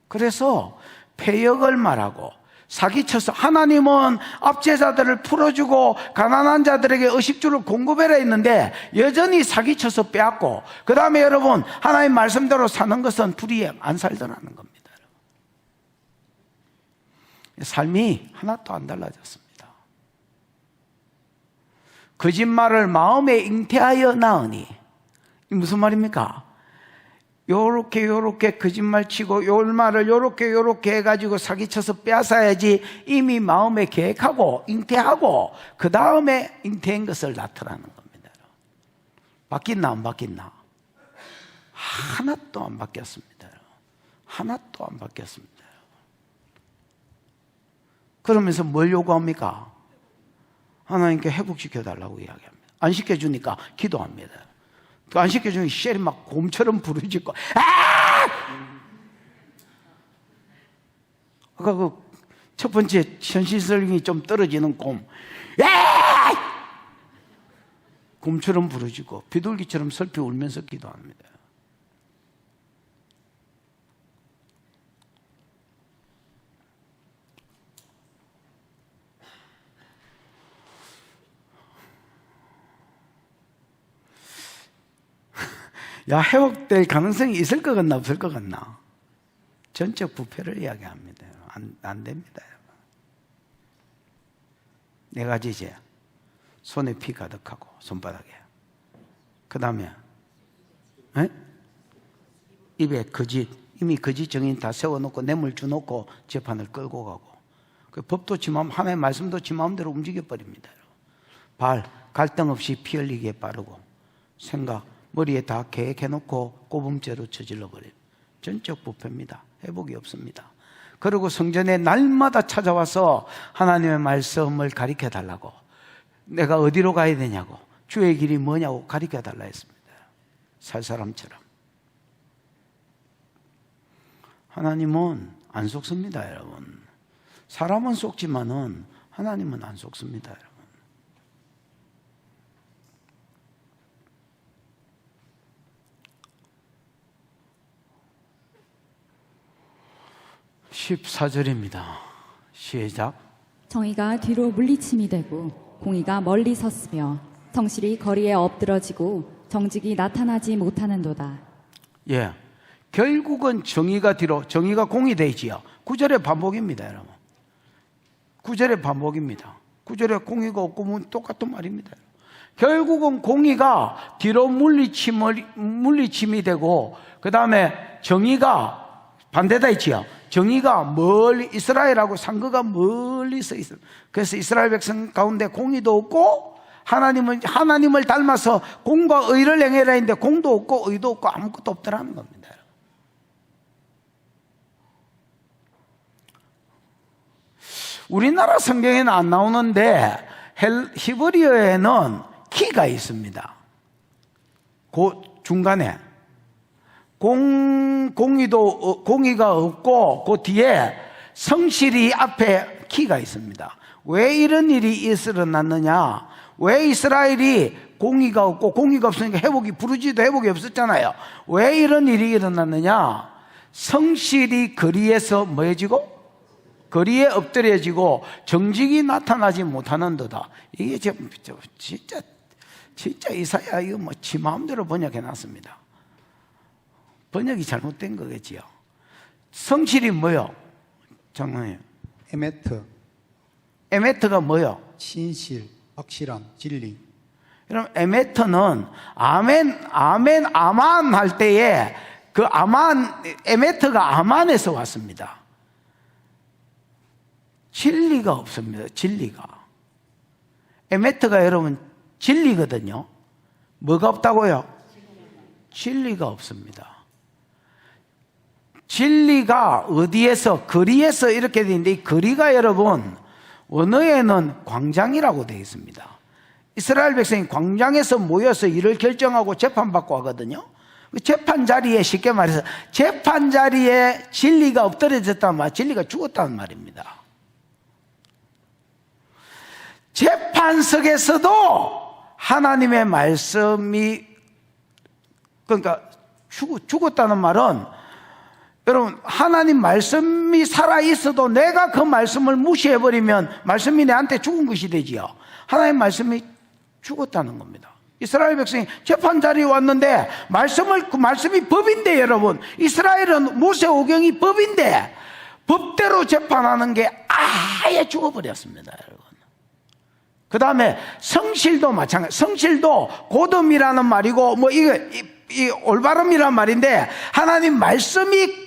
그래서 패역을 말하고 사기쳐서, 하나님은 압제자들을 풀어주고 가난한 자들에게 의식주를 공급해라 했는데 여전히 사기쳐서 빼앗고, 그 다음에 여러분 하나님 말씀대로 사는 것은 불이행, 안 살더라는 겁니다. 삶이 하나도 안 달라졌습니다. 거짓말을 마음에 잉태하여 낳으니, 무슨 말입니까? 요렇게 거짓말 치고 요말을 요렇게 해가지고 사기쳐서 빼앗아야지 이미 마음에 계획하고 잉태하고 그 다음에 잉태한 것을 나타나는 겁니다. 바뀌었나 안 바뀌었나? 하나도 안 바뀌었습니다. 하나도 안 바뀌었습니다. 그러면서 뭘 요구합니까? 하나님께 회복시켜달라고 이야기합니다. 안 시켜주니까 기도합니다. 안 시켜주니 쉘이 막 곰처럼 부르짖고, 아까 그 첫 번째 현실성이 좀 떨어지는 곰, 곰처럼 부르짖고 비둘기처럼 슬피 울면서 기도합니다. 야, 회복될 가능성이 있을 것 같나 없을 것 같나? 전적 부패를 이야기합니다. 안 됩니다. 네 가지제. 손에 피 가득하고 손바닥에. 그 다음에 입에 거짓, 이미 거짓 정인 다 세워놓고 뇌물 주놓고 재판을 끌고 가고, 그 법도 지 마음, 하나님의 말씀도 지 마음대로 움직여버립니다. 발, 갈등 없이 피 흘리기에 빠르고, 생각, 머리에 다 계획해놓고 꼬범죄로 저질러버린 전적 부패입니다. 회복이 없습니다. 그리고 성전에 날마다 찾아와서 하나님의 말씀을 가르쳐달라고, 내가 어디로 가야 되냐고, 주의 길이 뭐냐고 가르쳐달라 했습니다. 살 사람처럼. 하나님은 안 속습니다, 여러분. 사람은 속지만은 하나님은 안 속습니다, 여러분. 14절입니다. 시작. 정의가 뒤로 물리침이 되고 공의가 멀리 섰으며 성실이 거리에 엎드러지고 정직이 나타나지 못하는도다. 예, 결국은 정의가 뒤로, 정의가 공이 되지요. 9절의 반복입니다, 여러분. 9절의 반복입니다. 9절에 공의가 없고 뭐 똑같은 말입니다. 결국은 공의가 뒤로 물리침이 되고, 그 다음에 정의가 반대다 했지요. 정의가 멀리, 이스라엘하고 상거가 멀리서 있어요. 그래서 이스라엘 백성 가운데 공의도 없고, 하나님을 닮아서 공과 의를 행해라 했는데 공도 없고 의도 없고 아무것도 없더라는 겁니다. 우리나라 성경에는 안 나오는데 히브리어에는 키가 있습니다. 그 중간에 공의가 없고 그 뒤에 성실이 앞에 키가 있습니다. 왜 이런 일이 일어났느냐? 왜 이스라엘이 공의가 없고, 공의가 없으니까 부르짖어도 회복이 없었잖아요. 왜 이런 일이 일어났느냐? 성실이 거리에서 뭐해지고 거리에 엎드려지고 정직이 나타나지 못하는도다. 이게 진짜 이사야 이거 뭐 지 마음대로 번역해놨습니다. 번역이 잘못된 거겠지요. 성실이 뭐요? 장로님. 에메트가 뭐요? 신실, 확실함, 진리. 그럼 에메트는 아만 할 때에 그 에메트가 아만에서 왔습니다. 진리가 없습니다. 진리가. 에메트가 여러분 진리거든요. 뭐가 없다고요? 진리가 없습니다. 진리가 어디에서, 거리에서 이렇게 되는데, 이 거리가 여러분 원어에는 광장이라고 되어 있습니다. 이스라엘 백성이 광장에서 모여서 일을 결정하고 재판받고 하거든요. 그 재판 자리에, 쉽게 말해서 재판 자리에 진리가 엎드려졌다는 말, 진리가 죽었다는 말입니다. 재판석에서도 하나님의 말씀이, 그러니까 죽었다는 말은, 여러분, 하나님 말씀이 살아있어도 내가 그 말씀을 무시해버리면 말씀이 내한테 죽은 것이 되지요. 하나님 말씀이 죽었다는 겁니다. 이스라엘 백성이 재판 자리에 왔는데 그 말씀이 법인데, 여러분, 이스라엘은 모세오경이 법인데 법대로 재판하는 게 아예 죽어버렸습니다, 여러분. 그 다음에 성실도 마찬가지. 성실도 고듬이라는 말이고, 이 올바름이란 말인데, 하나님 말씀이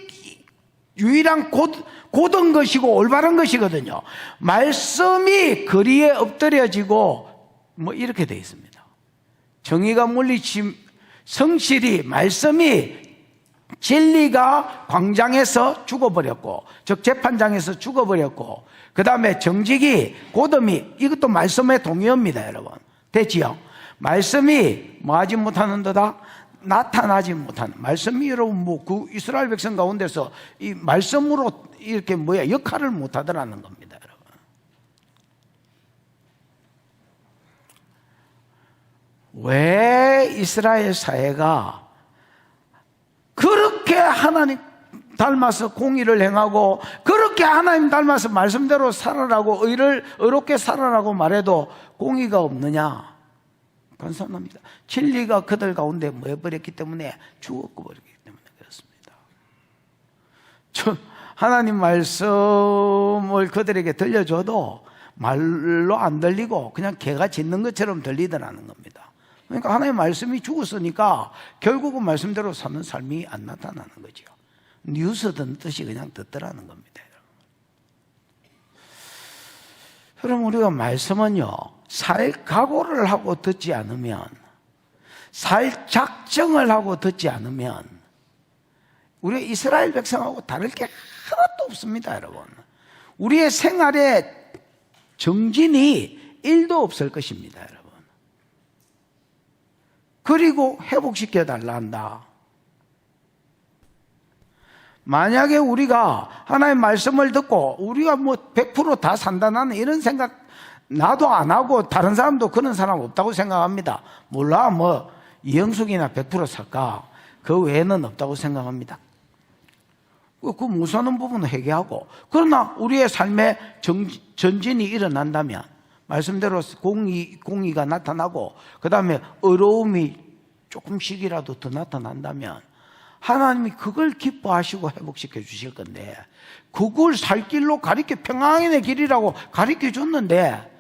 유일한 고든 것이고 올바른 것이거든요. 말씀이 거리에 엎드려지고 이렇게 되어 있습니다. 정의가 물리침, 성실이, 말씀이, 진리가 광장에서 죽어버렸고, 즉 재판장에서 죽어버렸고, 그 다음에 정직이, 고듬이, 이것도 말씀의 동의어입니다, 여러분. 됐지요? 말씀이 뭐하지 못하는도다? 나타나지 못하는. 말씀이 여러분 그 이스라엘 백성 가운데서 이 말씀으로 이렇게 역할을 못하더라는 겁니다, 여러분. 왜 이스라엘 사회가 그렇게 하나님 닮아서 공의를 행하고, 그렇게 하나님 닮아서 말씀대로 살아라고, 의롭게 살아라고 말해도 공의가 없느냐? 간단합니다. 진리가 그들 가운데 모여버렸기 때문에, 죽어버렸기 때문에 그렇습니다. 하나님 말씀을 그들에게 들려줘도 말로 안 들리고 그냥 개가 짖는 것처럼 들리더라는 겁니다. 그러니까 하나님 말씀이 죽었으니까 결국은 말씀대로 사는 삶이 안 나타나는 거죠. 뉴스 듣듯이 그냥 듣더라는 겁니다. 그럼 우리가 말씀은요, 살 각오를 하고 듣지 않으면, 살 작정을 하고 듣지 않으면 우리가 이스라엘 백성하고 다를 게 하나도 없습니다, 여러분. 우리의 생활에 정진이 1도 없을 것입니다, 여러분. 그리고 회복시켜 달라 한다. 만약에 우리가 하나님의 말씀을 듣고 우리가 100% 다 산다, 나는 이런 생각 나도 안 하고 다른 사람도 그런 사람 없다고 생각합니다. 몰라, 이영숙이나 100% 살까? 그 외에는 없다고 생각합니다. 그 무서운 부분은 회개하고, 그러나 우리의 삶에 전진이 일어난다면, 말씀대로 공의가 나타나고, 그 다음에 의로움이 조금씩이라도 더 나타난다면 하나님이 그걸 기뻐하시고 회복시켜 주실 건데, 그걸 살 길로 평안의 길이라고 가르쳐 줬는데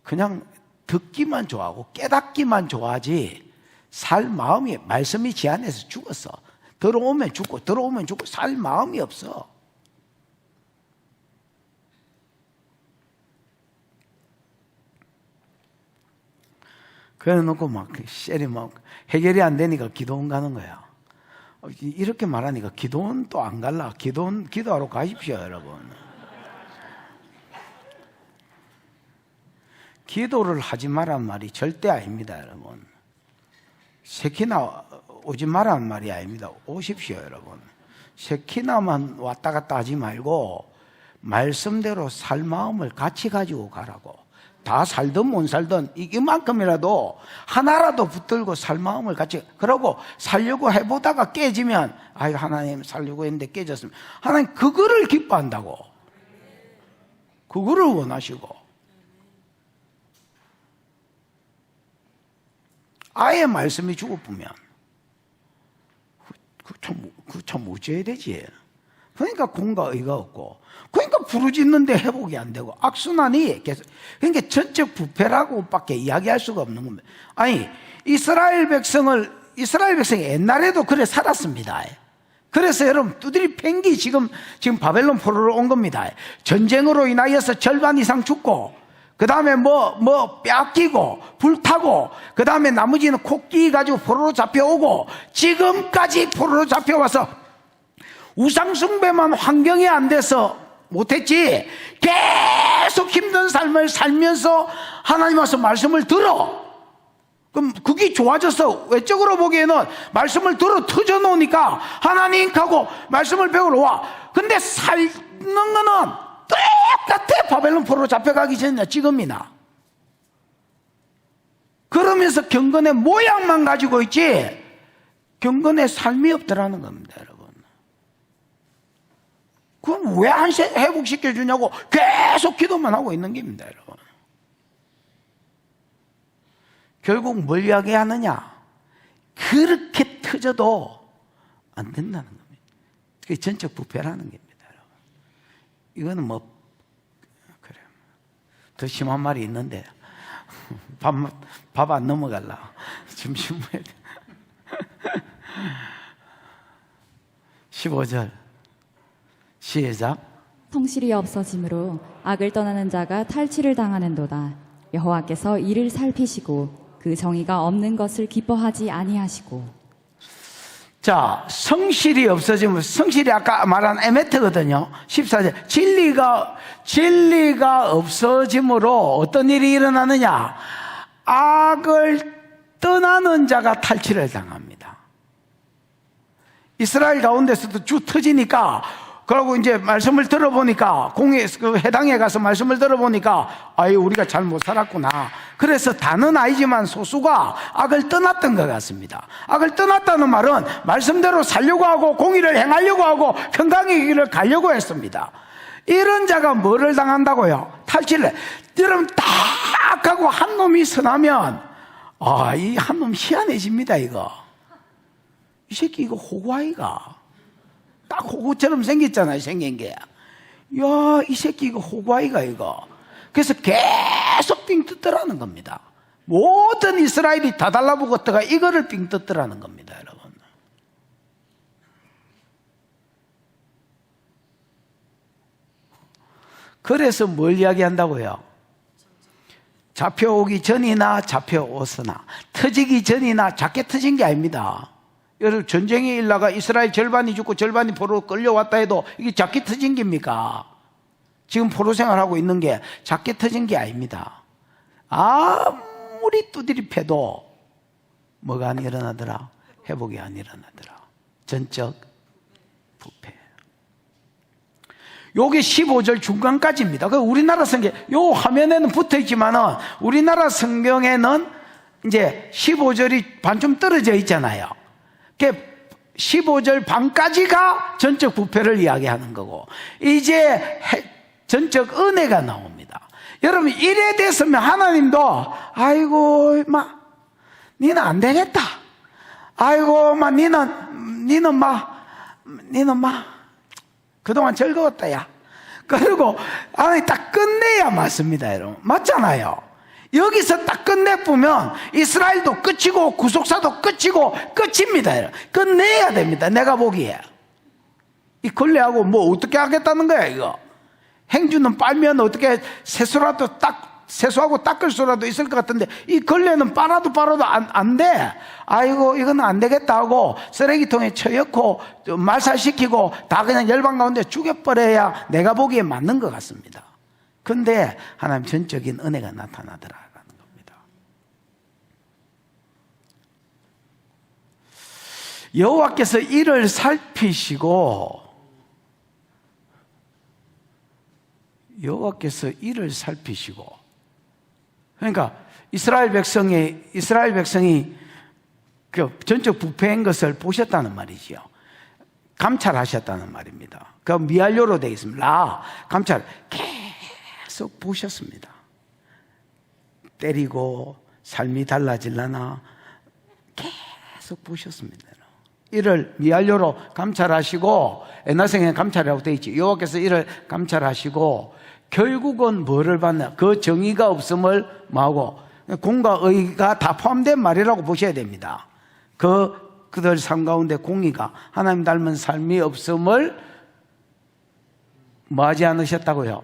그냥 듣기만 좋아하고 깨닫기만 좋아하지, 살 마음이, 말씀이 지 안에서 죽었어. 들어오면 죽고 살 마음이 없어. 그래 놓고 해결이 안 되니까 기도원 가는 거야. 이렇게 말하니까 기도원 또 안 갈라. 기도하러 가십시오, 여러분. 기도를 하지 말란 말이 절대 아닙니다, 여러분. 새끼나 오지 말란 말이 아닙니다. 오십시오, 여러분. 새끼나만 왔다 갔다 하지 말고 말씀대로 살 마음을 같이 가지고 가라고. 다 살든 못 살든 이만큼이라도 하나라도 붙들고 살 마음을 같이, 그러고 살려고 해보다가 깨지면, 아유, 하나님 살려고 했는데 깨졌으면, 하나님 그거를 기뻐한다고. 그거를 원하시고. 아예 말씀이 죽어보면 그 참 어찌해야 되지? 그러니까 공과 의가 없고, 그러니까 부르짖는데 회복이 안 되고, 악순환이 계속. 그러니까 전적 부패라고 밖에 이야기할 수가 없는 겁니다. 아니, 이스라엘 백성이 옛날에도 그래 살았습니다. 그래서 여러분, 두드리 팽기 지금 바벨론 포로로 온 겁니다. 전쟁으로 인하여서 절반 이상 죽고, 그 다음에 뼈끼고, 불타고, 그 다음에 나머지는 코끼 가지고 포로로 잡혀오고, 지금까지 포로로 잡혀와서 우상숭배만 환경이 안 돼서 못했지, 계속 힘든 삶을 살면서 하나님 와서 말씀을 들어. 그럼 그게 좋아졌어. 외적으로 보기에는 말씀을 들어 터져 놓으니까 하나님 하고 말씀을 배우러 와. 근데 살는 거는 똑같아. 바벨론 포로로 잡혀가기 전이나 지금이나. 그러면서 경건의 모양만 가지고 있지 경건의 삶이 없더라는 겁니다, 여러분. 그럼 왜 안 회복시켜주냐고 계속 기도만 하고 있는 겁니다, 여러분. 결국 뭘 이야기하느냐? 그렇게 터져도 안 된다는 겁니다. 그게 전적 부패라는 겁니다, 여러분. 이거는 그래요. 더 심한 말이 있는데, 밥 안 넘어갈라. 점심에. 15절. 시작. 성실이 없어짐으로 악을 떠나는 자가 탈취를 당하는도다. 여호와께서 이를 살피시고 그 정의가 없는 것을 기뻐하지 아니하시고. 자, 성실이 없어지면, 성실이 아까 말한 에메트거든요. 14절. 진리가 없어짐으로 어떤 일이 일어나느냐? 악을 떠나는 자가 탈취를 당합니다. 이스라엘 가운데서도 쭉 터지니까, 그러고 이제 말씀을 들어보니까, 해당에 가서 말씀을 들어보니까, 우리가 잘 못 살았구나. 그래서 다는 아니지만 소수가 악을 떠났던 것 같습니다. 악을 떠났다는 말은 말씀대로 살려고 하고, 공의를 행하려고 하고, 평강의 길을 가려고 했습니다. 이런 자가 뭐를 당한다고요? 탈취를. 여러분, 딱 하고 한 놈이 선하면, 이 한 놈 희한해집니다, 이거. 이 새끼 이거 호구아이가. 딱 호구처럼 생겼잖아요, 생긴 게. 이 새끼 이거 호구아이가, 이거. 그래서 계속 빙 뜯더라는 겁니다. 모든 이스라엘이 다 달라붙었다가 이거를 빙 뜯더라는 겁니다, 여러분. 그래서 뭘 이야기한다고요? 잡혀오기 전이나 잡혀오거나 터지기 전이나 작게 터진 게 아닙니다. 여러분, 전쟁이 일나가 이스라엘 절반이 죽고 절반이 포로로 끌려왔다 해도 이게 작게 터진 겁니까? 지금 포로 생활하고 있는 게 작게 터진 게 아닙니다. 아무리 두드리 패도 뭐가 안 일어나더라? 회복이 안 일어나더라. 전적 부패. 요게 15절 중간까지입니다. 그 우리나라 성경, 요 화면에는 붙어 있지만은 우리나라 성경에는 이제 15절이 반쯤 떨어져 있잖아요. 15절 반까지가 전적 부패를 이야기하는 거고, 이제 전적 은혜가 나옵니다. 여러분, 이래 됐으면 하나님도, 아이고, 니는 안 되겠다. 아이고, 니는 그동안 즐거웠다, 야. 그리고, 하나님 딱 끝내야 맞습니다, 여러분. 맞잖아요. 여기서 딱 끝내보면 이스라엘도 끝이고 구속사도 끝이고 끝입니다. 끝내야 됩니다. 내가 보기에. 이 걸레하고 뭐 어떻게 하겠다는 거야, 이거. 행주는 빨면 어떻게 세수하고 닦을 수라도 있을 것 같은데, 이 걸레는 빨아도 안 돼. 아이고, 이건 안 되겠다 하고 쓰레기통에 쳐넣고 말살시키고 다 그냥 열방 가운데 죽여버려야 내가 보기에 맞는 것 같습니다. 근데 하나님 전적인 은혜가 나타나더라는 겁니다. 여호와께서 이를 살피시고, 그러니까 이스라엘 백성이 그 전적 부패한 것을 보셨다는 말이지요. 감찰하셨다는 말입니다. 그 미알료로 되어 있습니다. 감찰 계속 보셨습니다. 때리고 삶이 달라질라나 계속 보셨습니다. 이를 미알료로 감찰하시고, 옛날생에 감찰이라고 되어 있지. 여호와께서 이를 감찰하시고 결국은 뭐를 받나? 그 정의가 없음을 마고, 공과 의가 다 포함된 말이라고 보셔야 됩니다. 그들 삶 가운데 공의가, 하나님 닮은 삶이 없음을 뭐하지 않으셨다고요?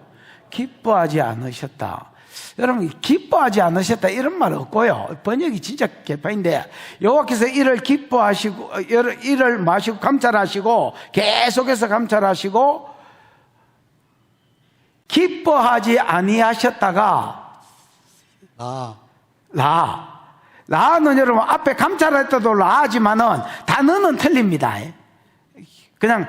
기뻐하지 않으셨다. 여러분 기뻐하지 않으셨다 이런 말 없고요. 번역이 진짜 개판인데 여호와께서 이를 기뻐하시고 이를 마시고 감찰하시고 계속해서 감찰하시고 기뻐하지 아니하셨다가 라는 여러분 앞에 감찰할 때도 라하지만은 단어는 틀립니다. 그냥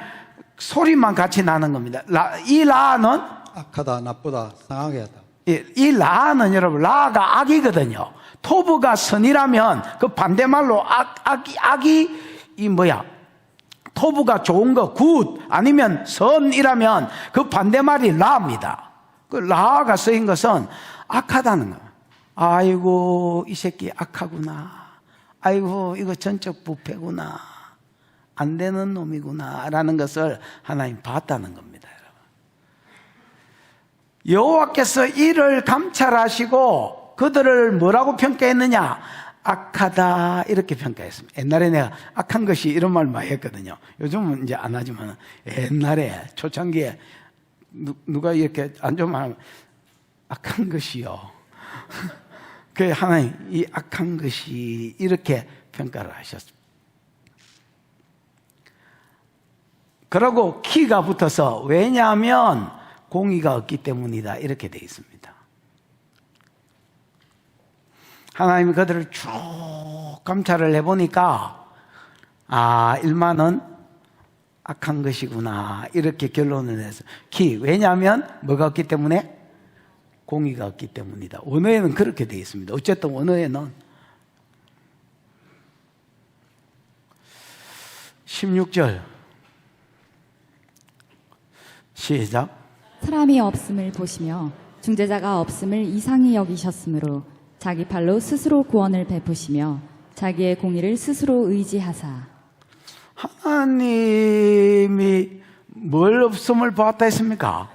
소리만 같이 나는 겁니다. 이 라는 악하다, 나쁘다, 상하게 하다. 이 라는 여러분 라가 악이거든요. 토브가 선이라면 그 반대말로 악이 이 뭐야? 토브가 좋은 거 굿 아니면 선이라면 그 반대말이 라입니다. 그 라가 쓰인 것은 악하다는 거예요. 아이고 이 새끼 악하구나. 아이고 이거 전적 부패구나. 안 되는 놈이구나 라는 것을 하나님 봤다는 겁니다. 여호와께서 이를 감찰하시고 그들을 뭐라고 평가했느냐? 악하다 이렇게 평가했습니다. 옛날에 내가 악한 것이 이런 말 많이 했거든요. 요즘은 이제 안 하지만 옛날에 초창기에 누가 이렇게 안 좋으면 하면 악한 것이요. 그 하나님 이 악한 것이 이렇게 평가를 하셨습니다. 그러고 키가 붙어서 왜냐하면 공의가 없기 때문이다 이렇게 되어 있습니다. 하나님이 그들을 쭉 감찰을 해보니까 일만은 악한 것이구나 이렇게 결론을 내서 왜냐하면 뭐가 없기 때문에? 공의가 없기 때문이다. 원어에는 그렇게 되어 있습니다. 어쨌든 원어에는 16절 시작. 사람이 없음을 보시며 중재자가 없음을 이상히 여기셨으므로 자기 팔로 스스로 구원을 베푸시며 자기의 공의를 스스로 의지하사. 하나님이 뭘 없음을 보았다 했습니까?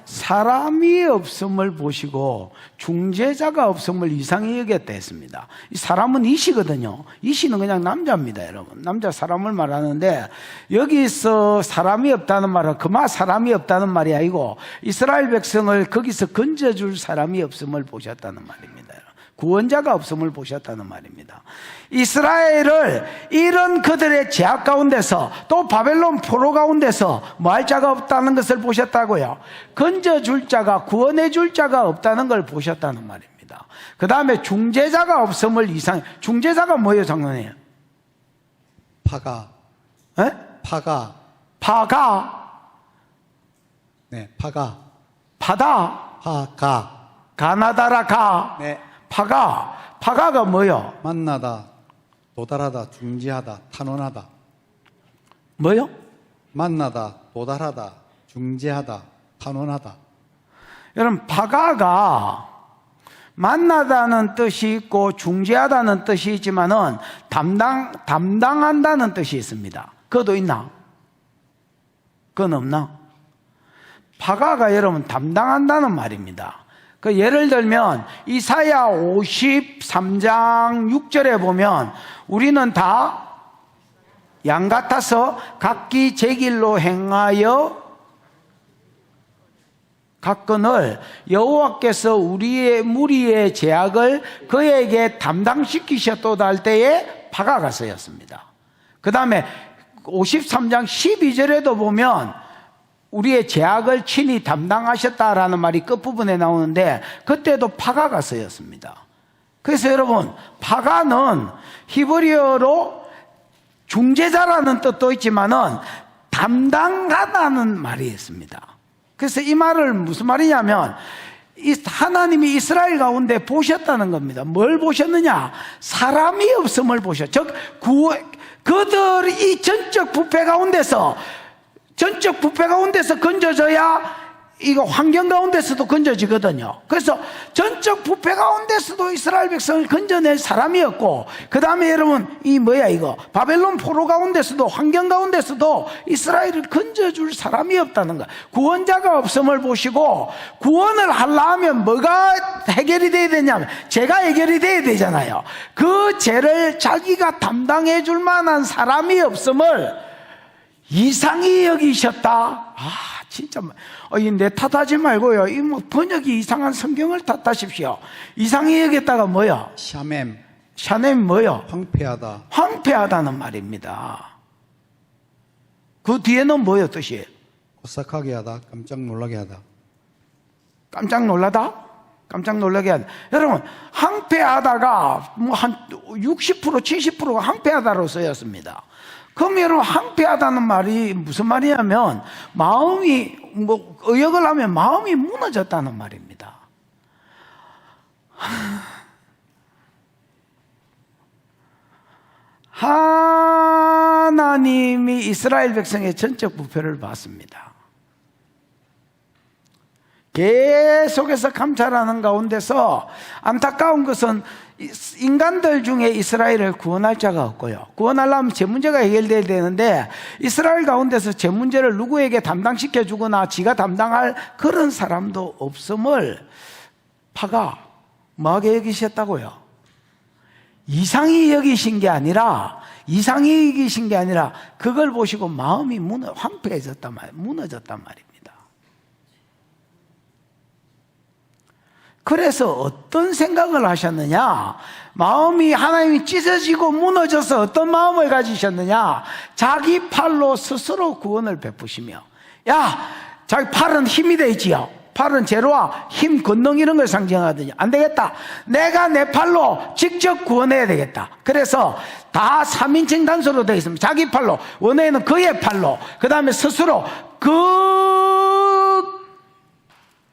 사람이 없음을 보시고 중재자가 없음을 이상히 여겼다 했습니다. 이 사람은 이시거든요. 이시는 그냥 남자입니다, 여러분. 남자 사람을 말하는데 여기서 사람이 없다는 말은 그만 사람이 없다는 말이 아니고 이스라엘 백성을 거기서 건져줄 사람이 없음을 보셨다는 말입니다. 구원자가 없음을 보셨다는 말입니다. 이스라엘을 이런 그들의 제약 가운데서 또 바벨론 포로 가운데서 뭐 할 자가 없다는 것을 보셨다고요. 건져줄 자가 구원해줄 자가 없다는 걸 보셨다는 말입니다. 그 다음에 중재자가 없음을 중재자가 뭐예요, 장로님? 파가. 에? 파가. 네, 파가. 파다. 파가. 가나다라 가. 네. 파가가 뭐요? 만나다, 도달하다, 중지하다, 탄원하다. 뭐요? 만나다, 도달하다, 중지하다, 탄원하다. 여러분, 파가가 만나다는 뜻이 있고 중재하다는 뜻이 있지만은 담당한다는 뜻이 있습니다. 그것도 있나? 그건 없나? 파가가 여러분 담당한다는 말입니다. 그 예를 들면 이사야 53장 6절에 보면 우리는 다 양 같아서 각기 제 길로 행하여 갔거늘 여호와께서 우리의 무리의 죄악을 그에게 담당시키셨도다 할 때에 파가가 쓰였습니다. 그 다음에 53장 12절에도 보면 우리의 죄악을 친히 담당하셨다라는 말이 끝부분에 나오는데 그때도 파가가 쓰였습니다. 그래서 여러분 파가는 히브리어로 중재자라는 뜻도 있지만은 담당하다는 말이 있습니다. 그래서 이 말을 무슨 말이냐면 하나님이 이스라엘 가운데 보셨다는 겁니다. 뭘 보셨느냐? 사람이 없음을 보셨. 즉 그들이 이 전적 부패 가운데서 건져져야 이거 환경 가운데서도 건져지거든요. 그래서 전적 부패 가운데서도 이스라엘 백성을 건져낼 사람이었고, 그 다음에 여러분 이거 바벨론 포로 가운데서도 환경 가운데서도 이스라엘을 건져줄 사람이 없다는 거. 구원자가 없음을 보시고 구원을 하려면 뭐가 해결이 돼야 되냐면 죄가 해결이 돼야 되잖아요. 그 죄를 자기가 담당해 줄 만한 사람이 없음을 이상히 여기셨다. 진짜 내 탓하지 말고요. 이 뭐 번역이 이상한 성경을 탓하십시오. 이상히 여겼다가 뭐요? 샤맴, 샤넴 뭐요? 황폐하다, 황폐하다는 말입니다. 그 뒤에는 뭐요 뜻이? 오싹하게 하다, 깜짝 놀라게 하다. 깜짝 놀라다? 깜짝 놀라게 하다. 여러분, 황폐하다가 뭐 한 60%, 70%가 황폐하다로 쓰였습니다. 그럼 여러분, 황폐하다는 말이 무슨 말이냐면, 마음이, 의역을 하면 마음이 무너졌다는 말입니다. 하나님이 이스라엘 백성의 전적 부패를 봤습니다. 계속해서 감찰하는 가운데서 안타까운 것은 인간들 중에 이스라엘을 구원할 자가 없고요. 구원하려면 제 문제가 해결돼야 되는데 이스라엘 가운데서 제 문제를 누구에게 담당시켜 주거나 지가 담당할 그런 사람도 없음을 파가 뭐하게 여기셨다고요? 이상히 여기신 게 아니라 그걸 보시고 마음이 황폐해졌단 말이에요. 무너졌단 말입니다. 그래서 어떤 생각을 하셨느냐? 마음이 하나님이 찢어지고 무너져서 어떤 마음을 가지셨느냐? 자기 팔로 스스로 구원을 베푸시며, 자기 팔은 힘이 되지요. 팔은 재료와 힘, 권능 이런 걸 상징하더니 안 되겠다. 내가 내 팔로 직접 구원해야 되겠다. 그래서 다 3인칭 단서로 되어 있습니다. 자기 팔로, 원어에는 그의 팔로, 그 다음에 스스로,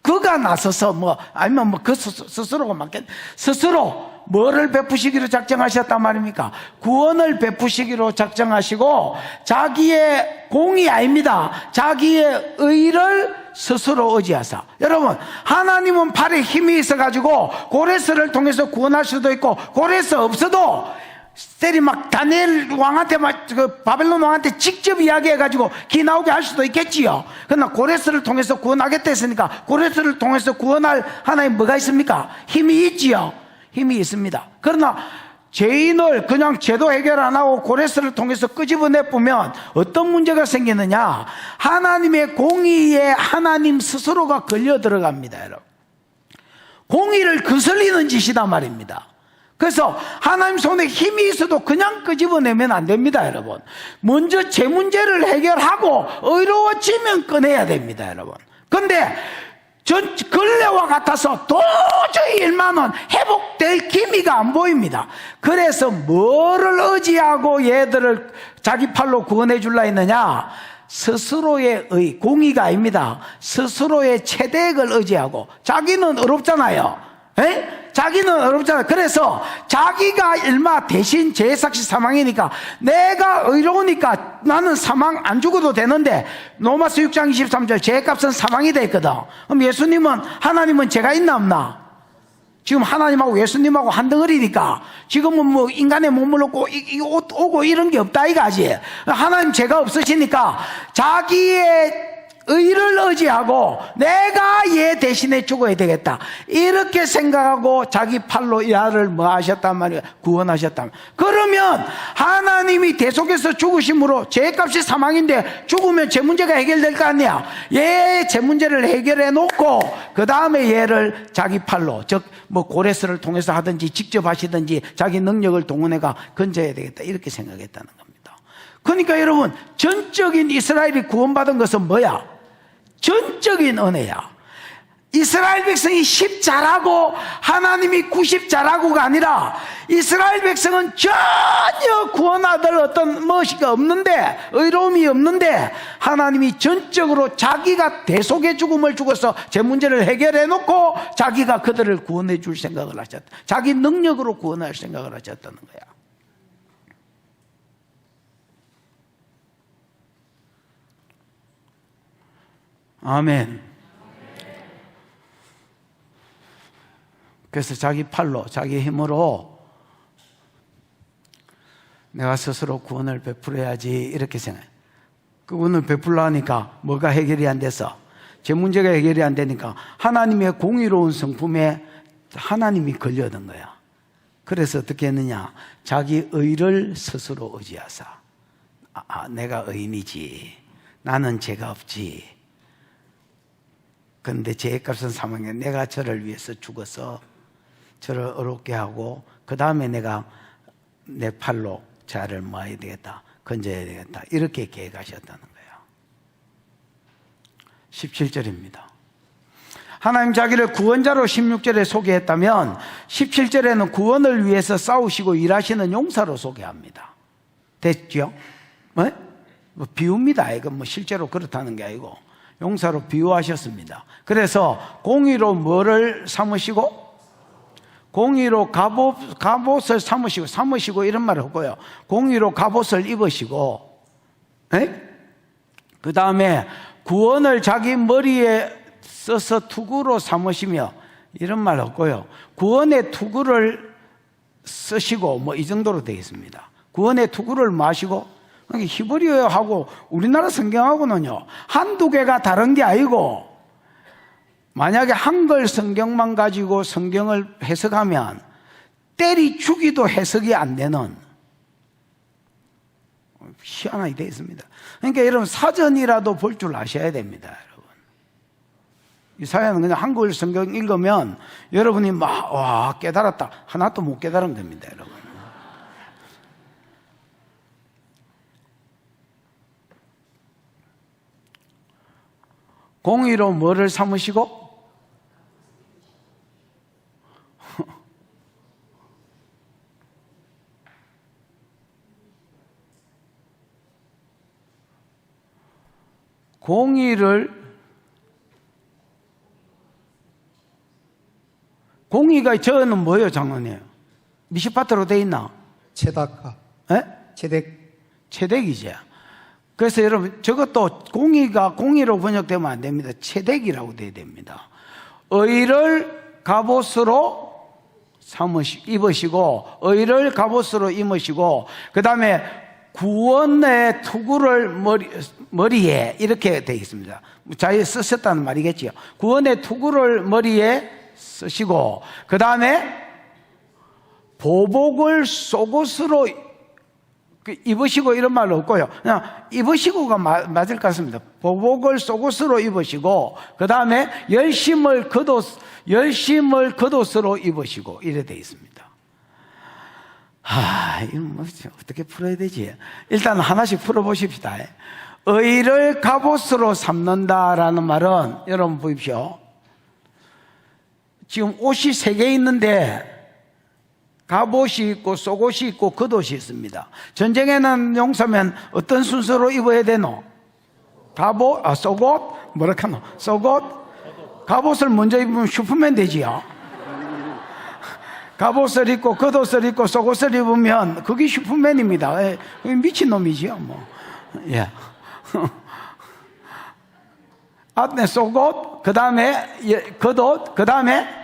그가 나서서 아니면 그 스스로가 맞겠, 스스로 뭐를 베푸시기로 작정하셨단 말입니까? 구원을 베푸시기로 작정하시고 자기의 공이 아닙니다. 자기의 의를 스스로 의지하사. 여러분, 하나님은 팔에 힘이 있어가지고 고레스를 통해서 구원할 수도 있고, 고레스 없어도 다니엘 왕한테 바벨론 왕한테 직접 이야기해가지고 기 나오게 할 수도 있겠지요. 그러나 고레스를 통해서 구원하겠다 했으니까 고레스를 통해서 구원할 하나님 뭐가 있습니까? 힘이 있지요. 힘이 있습니다. 그러나 죄인을 그냥 죄도 해결 안 하고 고레스를 통해서 끄집어내 보면 어떤 문제가 생기느냐? 하나님의 공의에 하나님 스스로가 걸려 들어갑니다. 여러분, 공의를 거슬리는 짓이다 말입니다. 그래서 하나님 손에 힘이 있어도 그냥 끄집어내면 안 됩니다. 여러분, 먼저 제 문제를 해결하고 의로워지면 꺼내야 됩니다. 여러분, 근데 근래와 같아서 도저히 일만은 회복될 기미가 안 보입니다. 그래서 뭐를 의지하고 얘들을 자기 팔로 구원해 줄라 했느냐? 스스로의 공의가 아닙니다. 스스로의 체대액을 의지하고. 자기는 어렵잖아요. 자기는 어렵잖아요. 그래서 자기가 일마 대신 제사시 사망이니까, 내가 의로우니까 나는 사망 안 죽어도 되는데, 로마서 6장 23절 죄값은 사망이 돼 있거든. 그럼 하나님은 죄가 있나 없나? 지금 하나님하고 예수님하고 한 덩어리니까 지금은 인간의 몸을 얻고 오고 이런 게 없다 이거지. 하나님 죄가 없으시니까 자기의 의를 의지하고 내가 얘 대신에 죽어야 되겠다 이렇게 생각하고 자기 팔로 야를 하셨단 말이에요. 구원하셨단 말이에요. 그러면 하나님이 대속해서 죽으심으로 죄값이 사망인데 죽으면 죄 문제가 해결될 거 아니야. 얘 죄 문제를 해결해 놓고 그 다음에 얘를 자기 팔로, 즉 고레스를 통해서 하든지 직접 하시든지 자기 능력을 동원해가 건져야 되겠다 이렇게 생각했다는 겁니다. 그러니까 여러분, 전적인 이스라엘이 구원받은 것은 뭐야? 전적인 은혜야. 이스라엘 백성이 10 잘하고 하나님이 90 잘하고가 아니라 이스라엘 백성은 전혀 구원받을 어떤 무엇이가 없는데, 의로움이 없는데 하나님이 전적으로 자기가 대속의 죽음을 죽어서 제 문제를 해결해 놓고 자기가 그들을 구원해 줄 생각을 하셨다. 자기 능력으로 구원할 생각을 하셨다는 거야. 아멘. 그래서 자기 팔로, 자기 힘으로 내가 스스로 구원을 베풀어야지 이렇게 생각해. 그 구원을 베풀려 하니까 뭐가 해결이 안 돼서, 제 문제가 해결이 안 되니까 하나님의 공의로운 성품에 하나님이 걸려든 거야. 그래서 어떻게 했느냐? 자기 의를 스스로 의지하사. 내가 의인이지, 나는 죄가 없지, 그런데 죄값은 사망이야. 내가 저를 위해서 죽어서 저를 어렵게 하고 그 다음에 내가 내 팔로 자를 모아야 되겠다, 건져야 되겠다, 이렇게 계획하셨다는 거예요. 17절입니다. 하나님 자기를 구원자로 16절에 소개했다면 17절에는 구원을 위해서 싸우시고 일하시는 용사로 소개합니다. 됐죠? 뭐 비유입니다. 이거 뭐 실제로 그렇다는 게 아니고 용사로 비유하셨습니다. 그래서 공의로 뭐를 삼으시고, 공의로 갑옷을 삼으시고 이런 말을 하고요. 공의로 갑옷을 입으시고, 그 다음에 구원을 자기 머리에 써서 투구로 삼으시며 이런 말을 하고요. 구원의 투구를 쓰시고 뭐 이 정도로 되겠습니다. 구원의 투구를 마시고, 히브리어하고 우리나라 성경하고는요 한두 개가 다른 게 아니고, 만약에 한글 성경만 가지고 성경을 해석하면 때리 죽이도 해석이 안 되는 희한하게 되어 있습니다. 그러니까 여러분 사전이라도 볼 줄 아셔야 됩니다. 여러분, 이 사연은 그냥 한글 성경 읽으면 여러분이 막 와 깨달았다 하나도 못 깨달은 겁니다. 여러분, 공의로 뭐를 삼으시고, 공의가 저는 뭐예요, 장로님? 미시파트로 돼 있나? 체다카. 체덱이죠. 그래서 여러분, 저것도 공의가 공의로 번역되면 안 됩니다. 체덱이라고 돼야 됩니다. 의를 갑옷으로 입으시고, 의를 갑옷으로 입으시고, 그 다음에 구원의 투구를 머리에 이렇게 되어 있습니다. 자기가 쓰셨다는 말이겠지요. 구원의 투구를 머리에 쓰시고, 그 다음에 보복을 속옷으로 입으시고 이런 말은 없고요. 그냥 입으시고가 맞을 것 같습니다. 보복을 속옷으로 입으시고, 그 다음에 열심을 겉옷으로 입으시고 이래 되어 있습니다. 이거 뭐 어떻게 풀어야 되지? 일단 하나씩 풀어보십시다. 의를 갑옷으로 삼는다라는 말은 여러분 보십시오. 지금 옷이 3개 있는데 갑옷이 있고 속옷이 있고 겉옷이 있습니다. 전쟁에 난 용사면 어떤 순서로 입어야 되노? 속옷? 뭐라카노? 속옷? 갑옷을 먼저 입으면 슈퍼맨 되지요. 갑옷을 입고 겉옷을 입고 속옷을 입으면 그게 슈퍼맨입니다. 미친놈이지요 뭐. 예. 앞에 속옷, 그 다음에 겉옷, 그 다음에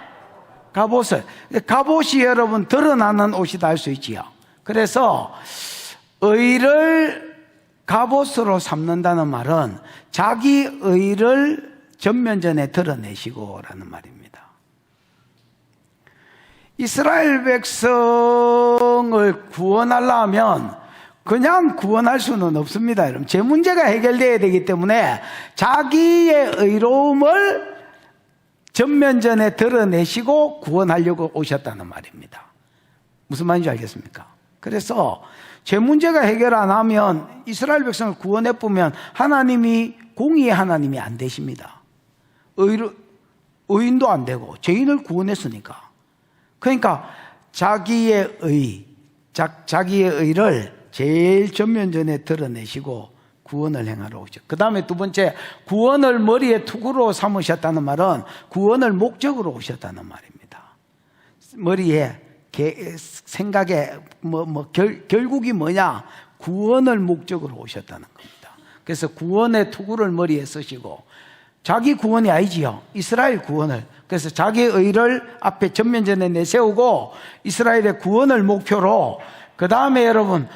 갑옷이 여러분 드러나는 옷이다 할 수 있지요. 그래서 의를 갑옷으로 삼는다는 말은 자기 의를 전면전에 드러내시고 라는 말입니다. 이스라엘 백성을 구원하려면 그냥 구원할 수는 없습니다. 여러분, 제 문제가 해결돼야 되기 때문에 자기의 의로움을 전면전에 드러내시고 구원하려고 오셨다는 말입니다. 무슨 말인지 알겠습니까? 그래서 제 문제가 해결 안 하면 이스라엘 백성을 구원해 보면 하나님이 공의의 하나님이 안 되십니다. 의인도 안 되고 죄인을 구원했으니까. 그러니까 자기의 의를 제일 전면전에 드러내시고 구원을 행하러 오셨죠. 그 다음에 두 번째, 구원을 머리에 투구로 삼으셨다는 말은 구원을 목적으로 오셨다는 말입니다. 머리에 생각에 결국이 뭐냐? 구원을 목적으로 오셨다는 겁니다. 그래서 구원의 투구를 머리에 쓰시고, 자기 구원이 아니지요. 이스라엘 구원을. 그래서 자기의 의를 앞에 전면전에 내세우고 이스라엘의 구원을 목표로, 그 다음에 여러분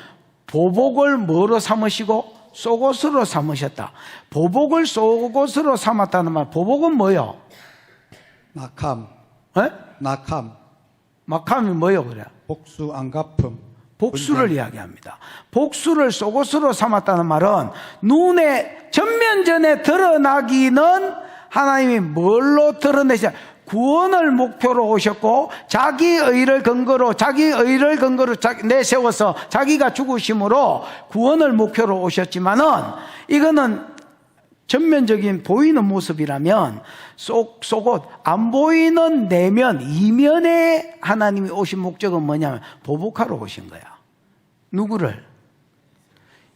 보복을 뭐로 삼으시고 속옷으로 삼으셨다. 보복을 속옷으로 삼았다는 말, 보복은 뭐요? 낙함. 낙함. 막함이 뭐요? 그래? 복수, 안갚음. 복수를 이야기합니다. 복수를 속옷으로 삼았다는 말은 눈에 전면전에 드러나기는 하나님이 뭘로 드러내시냐? 구원을 목표로 오셨고 자기 의를 근거로 내세워서 자기가 죽으심으로 구원을 목표로 오셨지만은 이거는 전면적인 보이는 모습이라면 속옷 안 보이는 내면 이면에 하나님이 오신 목적은 뭐냐면 보복하러 오신 거야. 누구를?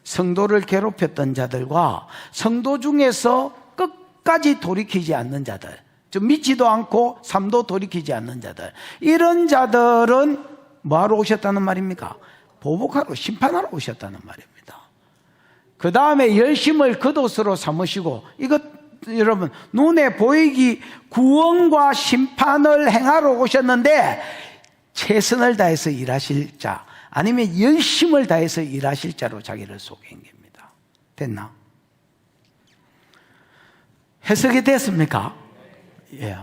성도를 괴롭혔던 자들과 성도 중에서 끝까지 돌이키지 않는 자들, 좀 믿지도 않고 삶도 돌이키지 않는 자들, 이런 자들은 뭐하러 오셨다는 말입니까? 보복하러, 심판하러 오셨다는 말입니다. 그 다음에 열심을 겉옷으로 삼으시고, 이것 여러분 눈에 보이기 구원과 심판을 행하러 오셨는데 최선을 다해서 일하실 자, 아니면 열심을 다해서 일하실 자로 자기를 소개한 겁니다. 됐나? 해석이 됐습니까? 예.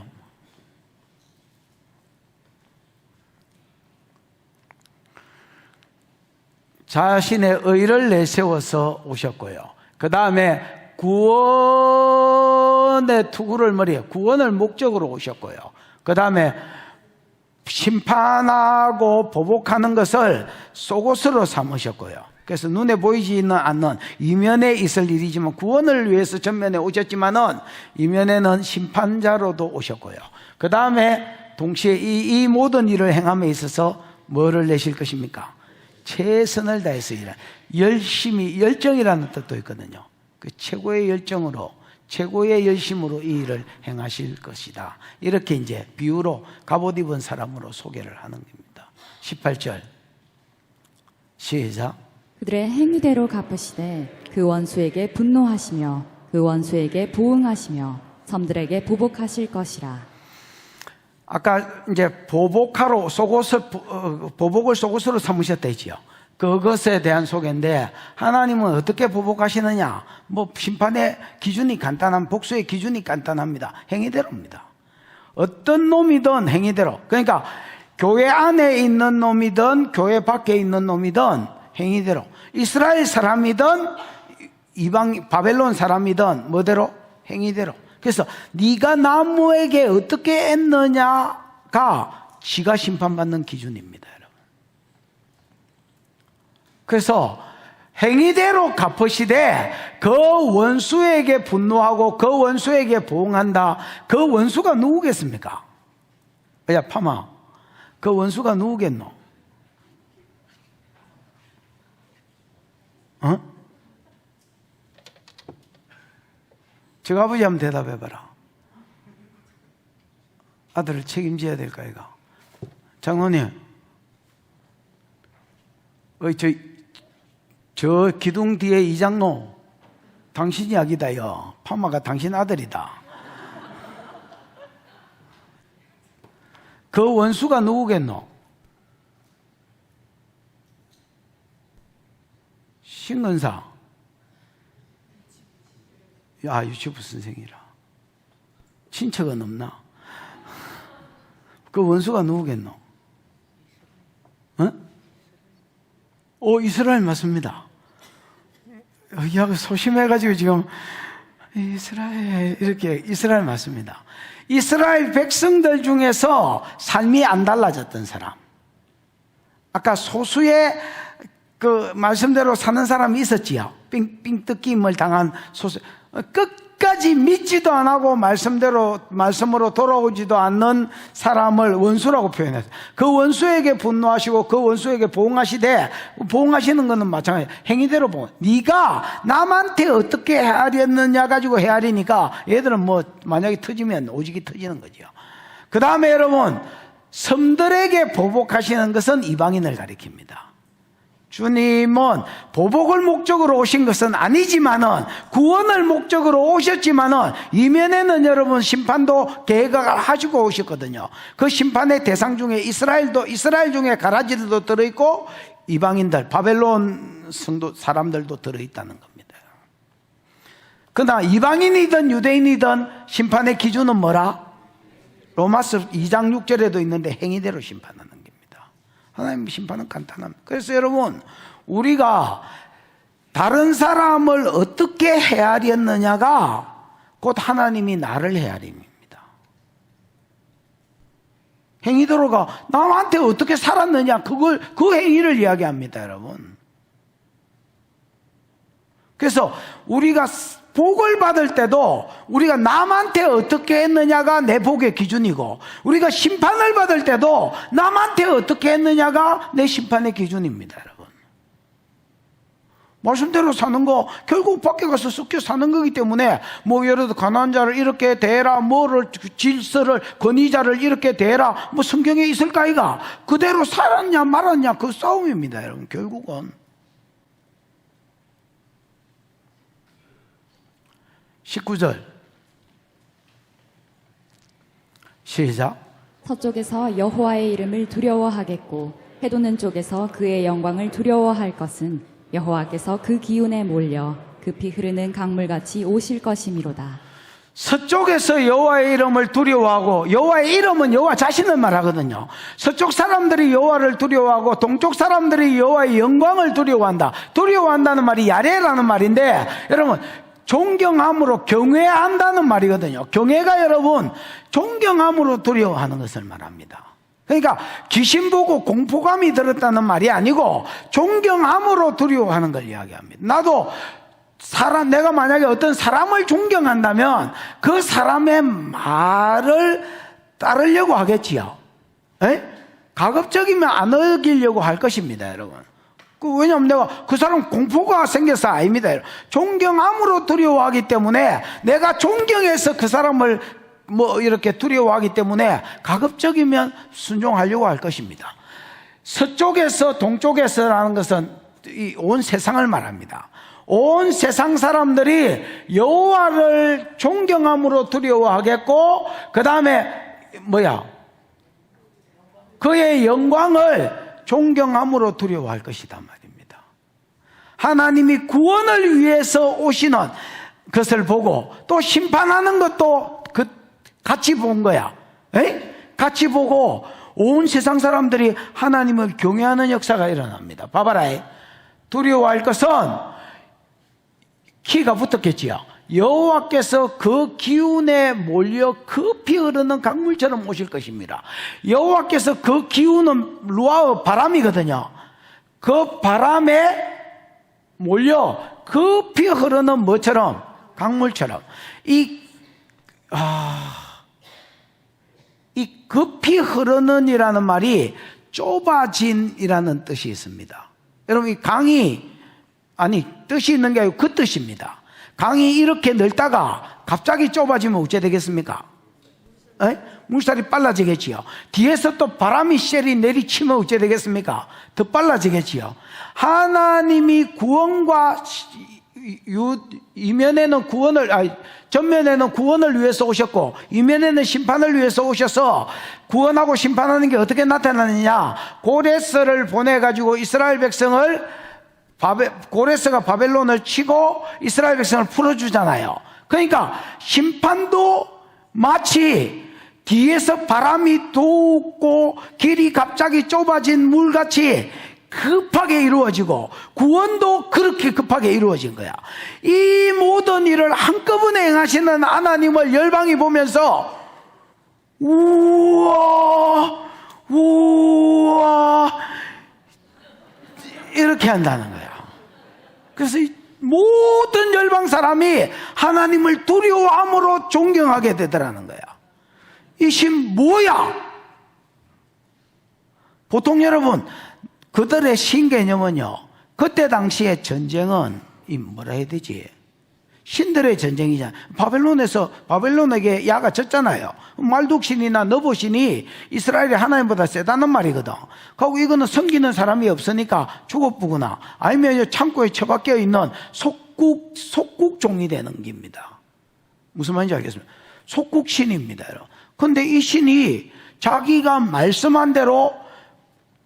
자신의 의를 내세워서 오셨고요. 그 다음에 구원의 투구를 구원을 목적으로 오셨고요. 그 다음에 심판하고 보복하는 것을 속옷으로 삼으셨고요. 그래서 눈에 보이지는 않는 이면에 있을 일이지만 구원을 위해서 전면에 오셨지만은 이면에는 심판자로도 오셨고요. 그 다음에 동시에 이 모든 일을 행함에 있어서 뭐를 내실 것입니까? 최선을 다해서 일한, 열심히, 열정이라는 뜻도 있거든요. 그 최고의 열정으로, 최고의 열심으로 이 일을 행하실 것이다. 이렇게 이제 비유로 갑옷 입은 사람으로 소개를 하는 겁니다. 18절 시작. 그들의 행위대로 갚으시되 그 원수에게 분노하시며 그 원수에게 보응하시며 섬들에게 보복하실 것이라. 아까 이제 보복을 속옷으로 삼으셨다지요. 그것에 대한 소개인데, 하나님은 어떻게 보복하시느냐? 심판의 기준이 간단한, 복수의 기준이 간단합니다. 행위대로입니다. 어떤 놈이든 행위대로. 그러니까 교회 안에 있는 놈이든 교회 밖에 있는 놈이든 행위대로. 이스라엘 사람이든 이방 바벨론 사람이든 뭐대로? 행위대로. 그래서 네가 나무에게 어떻게 했느냐가 지가 심판받는 기준입니다, 여러분. 그래서 행위대로 갚으시되 그 원수에게 분노하고 그 원수에게 보응한다. 그 원수가 누구겠습니까? 야 파마, 그 원수가 누구겠노? 어? 저 아버지 한번 대답해봐라. 아들을 책임져야 될까, 이거? 장로님, 저 기둥 뒤에 이장로, 당신이 아기다요. 파마가 당신 아들이다. 그 원수가 누구겠노? 신근사. 야, 유치부 선생이라. 친척은 없나? 그 원수가 누구겠노? 이스라엘 맞습니다. 야, 소심해가지고 지금 이스라엘 맞습니다. 이스라엘 백성들 중에서 삶이 안 달라졌던 사람. 아까 소수의 그 말씀대로 사는 사람이 있었지요. 삥삥 뜯김을 당한 소수. 끝까지 믿지도 안 하고 말씀으로 돌아오지도 않는 사람을 원수라고 표현했어요. 그 원수에게 분노하시고 그 원수에게 보응하시되, 보응하시는 것은 마찬가지예요. 행위대로 보응. 네가 남한테 어떻게 헤아렸느냐 가지고 헤아리니까 얘들은 만약에 터지면 오직이 터지는 거죠. 그 다음에 여러분, 섬들에게 보복하시는 것은 이방인을 가리킵니다. 주님은 보복을 목적으로 오신 것은 아니지만은, 구원을 목적으로 오셨지만은 이면에는 여러분 심판도 계획하시고 오셨거든요. 그 심판의 대상 중에 이스라엘 중에 가라지들도 들어있고 이방인들, 바벨론 성도 사람들도 들어있다는 겁니다. 그러나 이방인이든 유대인이든 심판의 기준은 뭐라? 로마서 2장 6절에도 있는데 행위대로 심판하는 겁니다. 하나님 심판은 간단합니다. 그래서 여러분, 우리가 다른 사람을 어떻게 헤아렸느냐가 곧 하나님이 나를 헤아림입니다. 행위도로가 남한테 어떻게 살았느냐, 그 행위를 이야기합니다, 여러분. 그래서 우리가 복을 받을 때도 우리가 남한테 어떻게 했느냐가 내 복의 기준이고, 우리가 심판을 받을 때도 남한테 어떻게 했느냐가 내 심판의 기준입니다, 여러분. 말씀대로 사는 거 결국 밖에 가서 섞여 사는 거기 때문에, 뭐 예를 들어 가난한 자를 이렇게 대해라, 뭐를 질서를 권위자를 이렇게 대해라, 뭐 성경에 있을까 이가 그대로 살았냐 말았냐 그 싸움입니다, 여러분. 결국은 19절 시작. 서쪽에서 여호와의 이름을 두려워하겠고 해돋는 쪽에서 그의 영광을 두려워할 것은 여호와께서 그 기운에 몰려 급히 흐르는 강물같이 오실 것이미로다. 서쪽에서 여호와의 이름을 두려워하고, 여호와의 이름은 여호와 자신을 말하거든요. 서쪽 사람들이 여호와를 두려워하고 동쪽 사람들이 여호와의 영광을 두려워한다. 두려워한다는 말이 야레라는 말인데, 여러분 존경함으로 경외한다는 말이거든요. 경외가 여러분 존경함으로 두려워하는 것을 말합니다. 그러니까 귀신 보고 공포감이 들었다는 말이 아니고 존경함으로 두려워하는 걸 이야기합니다. 나도 내가 만약에 어떤 사람을 존경한다면 그 사람의 말을 따르려고 하겠지요. 에? 가급적이면 안 어기려고 할 것입니다, 여러분. 왜냐하면 내가 그 사람 공포가 생겨서 아닙니다. 존경함으로 두려워하기 때문에, 내가 존경해서 그 사람을 뭐 이렇게 두려워하기 때문에 가급적이면 순종하려고 할 것입니다. 서쪽에서 동쪽에서라는 것은 온 세상을 말합니다. 온 세상 사람들이 여호와를 존경함으로 두려워하겠고, 그 다음에 그의 영광을 존경함으로 두려워할 것이다 말입니다. 하나님이 구원을 위해서 오시는 것을 보고 또 심판하는 것도 같이 본 거야. 같이 보고 온 세상 사람들이 하나님을 경외하는 역사가 일어납니다. 봐봐라. 두려워할 것은 키가 붙었겠지요. 여호와께서 그 기운에 몰려 급히 흐르는 강물처럼 오실 것입니다. 여호와께서 그 기운은 루아의 바람이거든요. 그 바람에 몰려 급히 흐르는 뭐처럼? 강물처럼. 이 급히 흐르는 이라는 말이 좁아진이라는 뜻이 있습니다. 여러분, 이 강이, 뜻이 있는 게 아니고 그 뜻입니다. 강이 이렇게 넓다가 갑자기 좁아지면 어째 되겠습니까? 물살이 빨라지겠지요. 뒤에서 또 바람이 셀이 내리치면 어째 되겠습니까? 더 빨라지겠지요. 하나님이 구원과 전면에는 구원을 위해서 오셨고 고레스는 심판을 위해서 오셔서 구원하고 심판하는 게 어떻게 나타나느냐? 고레스를 보내가지고 이스라엘 백성을, 고레스가 바벨론을 치고 이스라엘 백성을 풀어주잖아요. 그러니까 심판도 마치 뒤에서 바람이 도우고 길이 갑자기 좁아진 물같이 급하게 이루어지고, 구원도 그렇게 급하게 이루어진 거야. 이 모든 일을 한꺼번에 행하시는 하나님을 열방이 보면서 우와 이렇게 한다는 거야. 그래서 모든 열방 사람이 하나님을 두려워함으로 존경하게 되더라는 거야. 이 신 뭐야? 보통 여러분, 그들의 신개념은요, 그때 당시의 전쟁은 뭐라 해야 되지? 신들의 전쟁이잖아요. 바벨론에게 야가 졌잖아요. 말둑신이나 너보신이 이스라엘의 하나님보다 세다는 말이거든. 그리고 이거는 섬기는 사람이 없으니까 죽어보거나 아니면 창고에 처박혀 있는 속국종이 되는 겁니다. 무슨 말인지 알겠습니까? 속국신입니다. 그런데 이 신이 자기가 말씀한 대로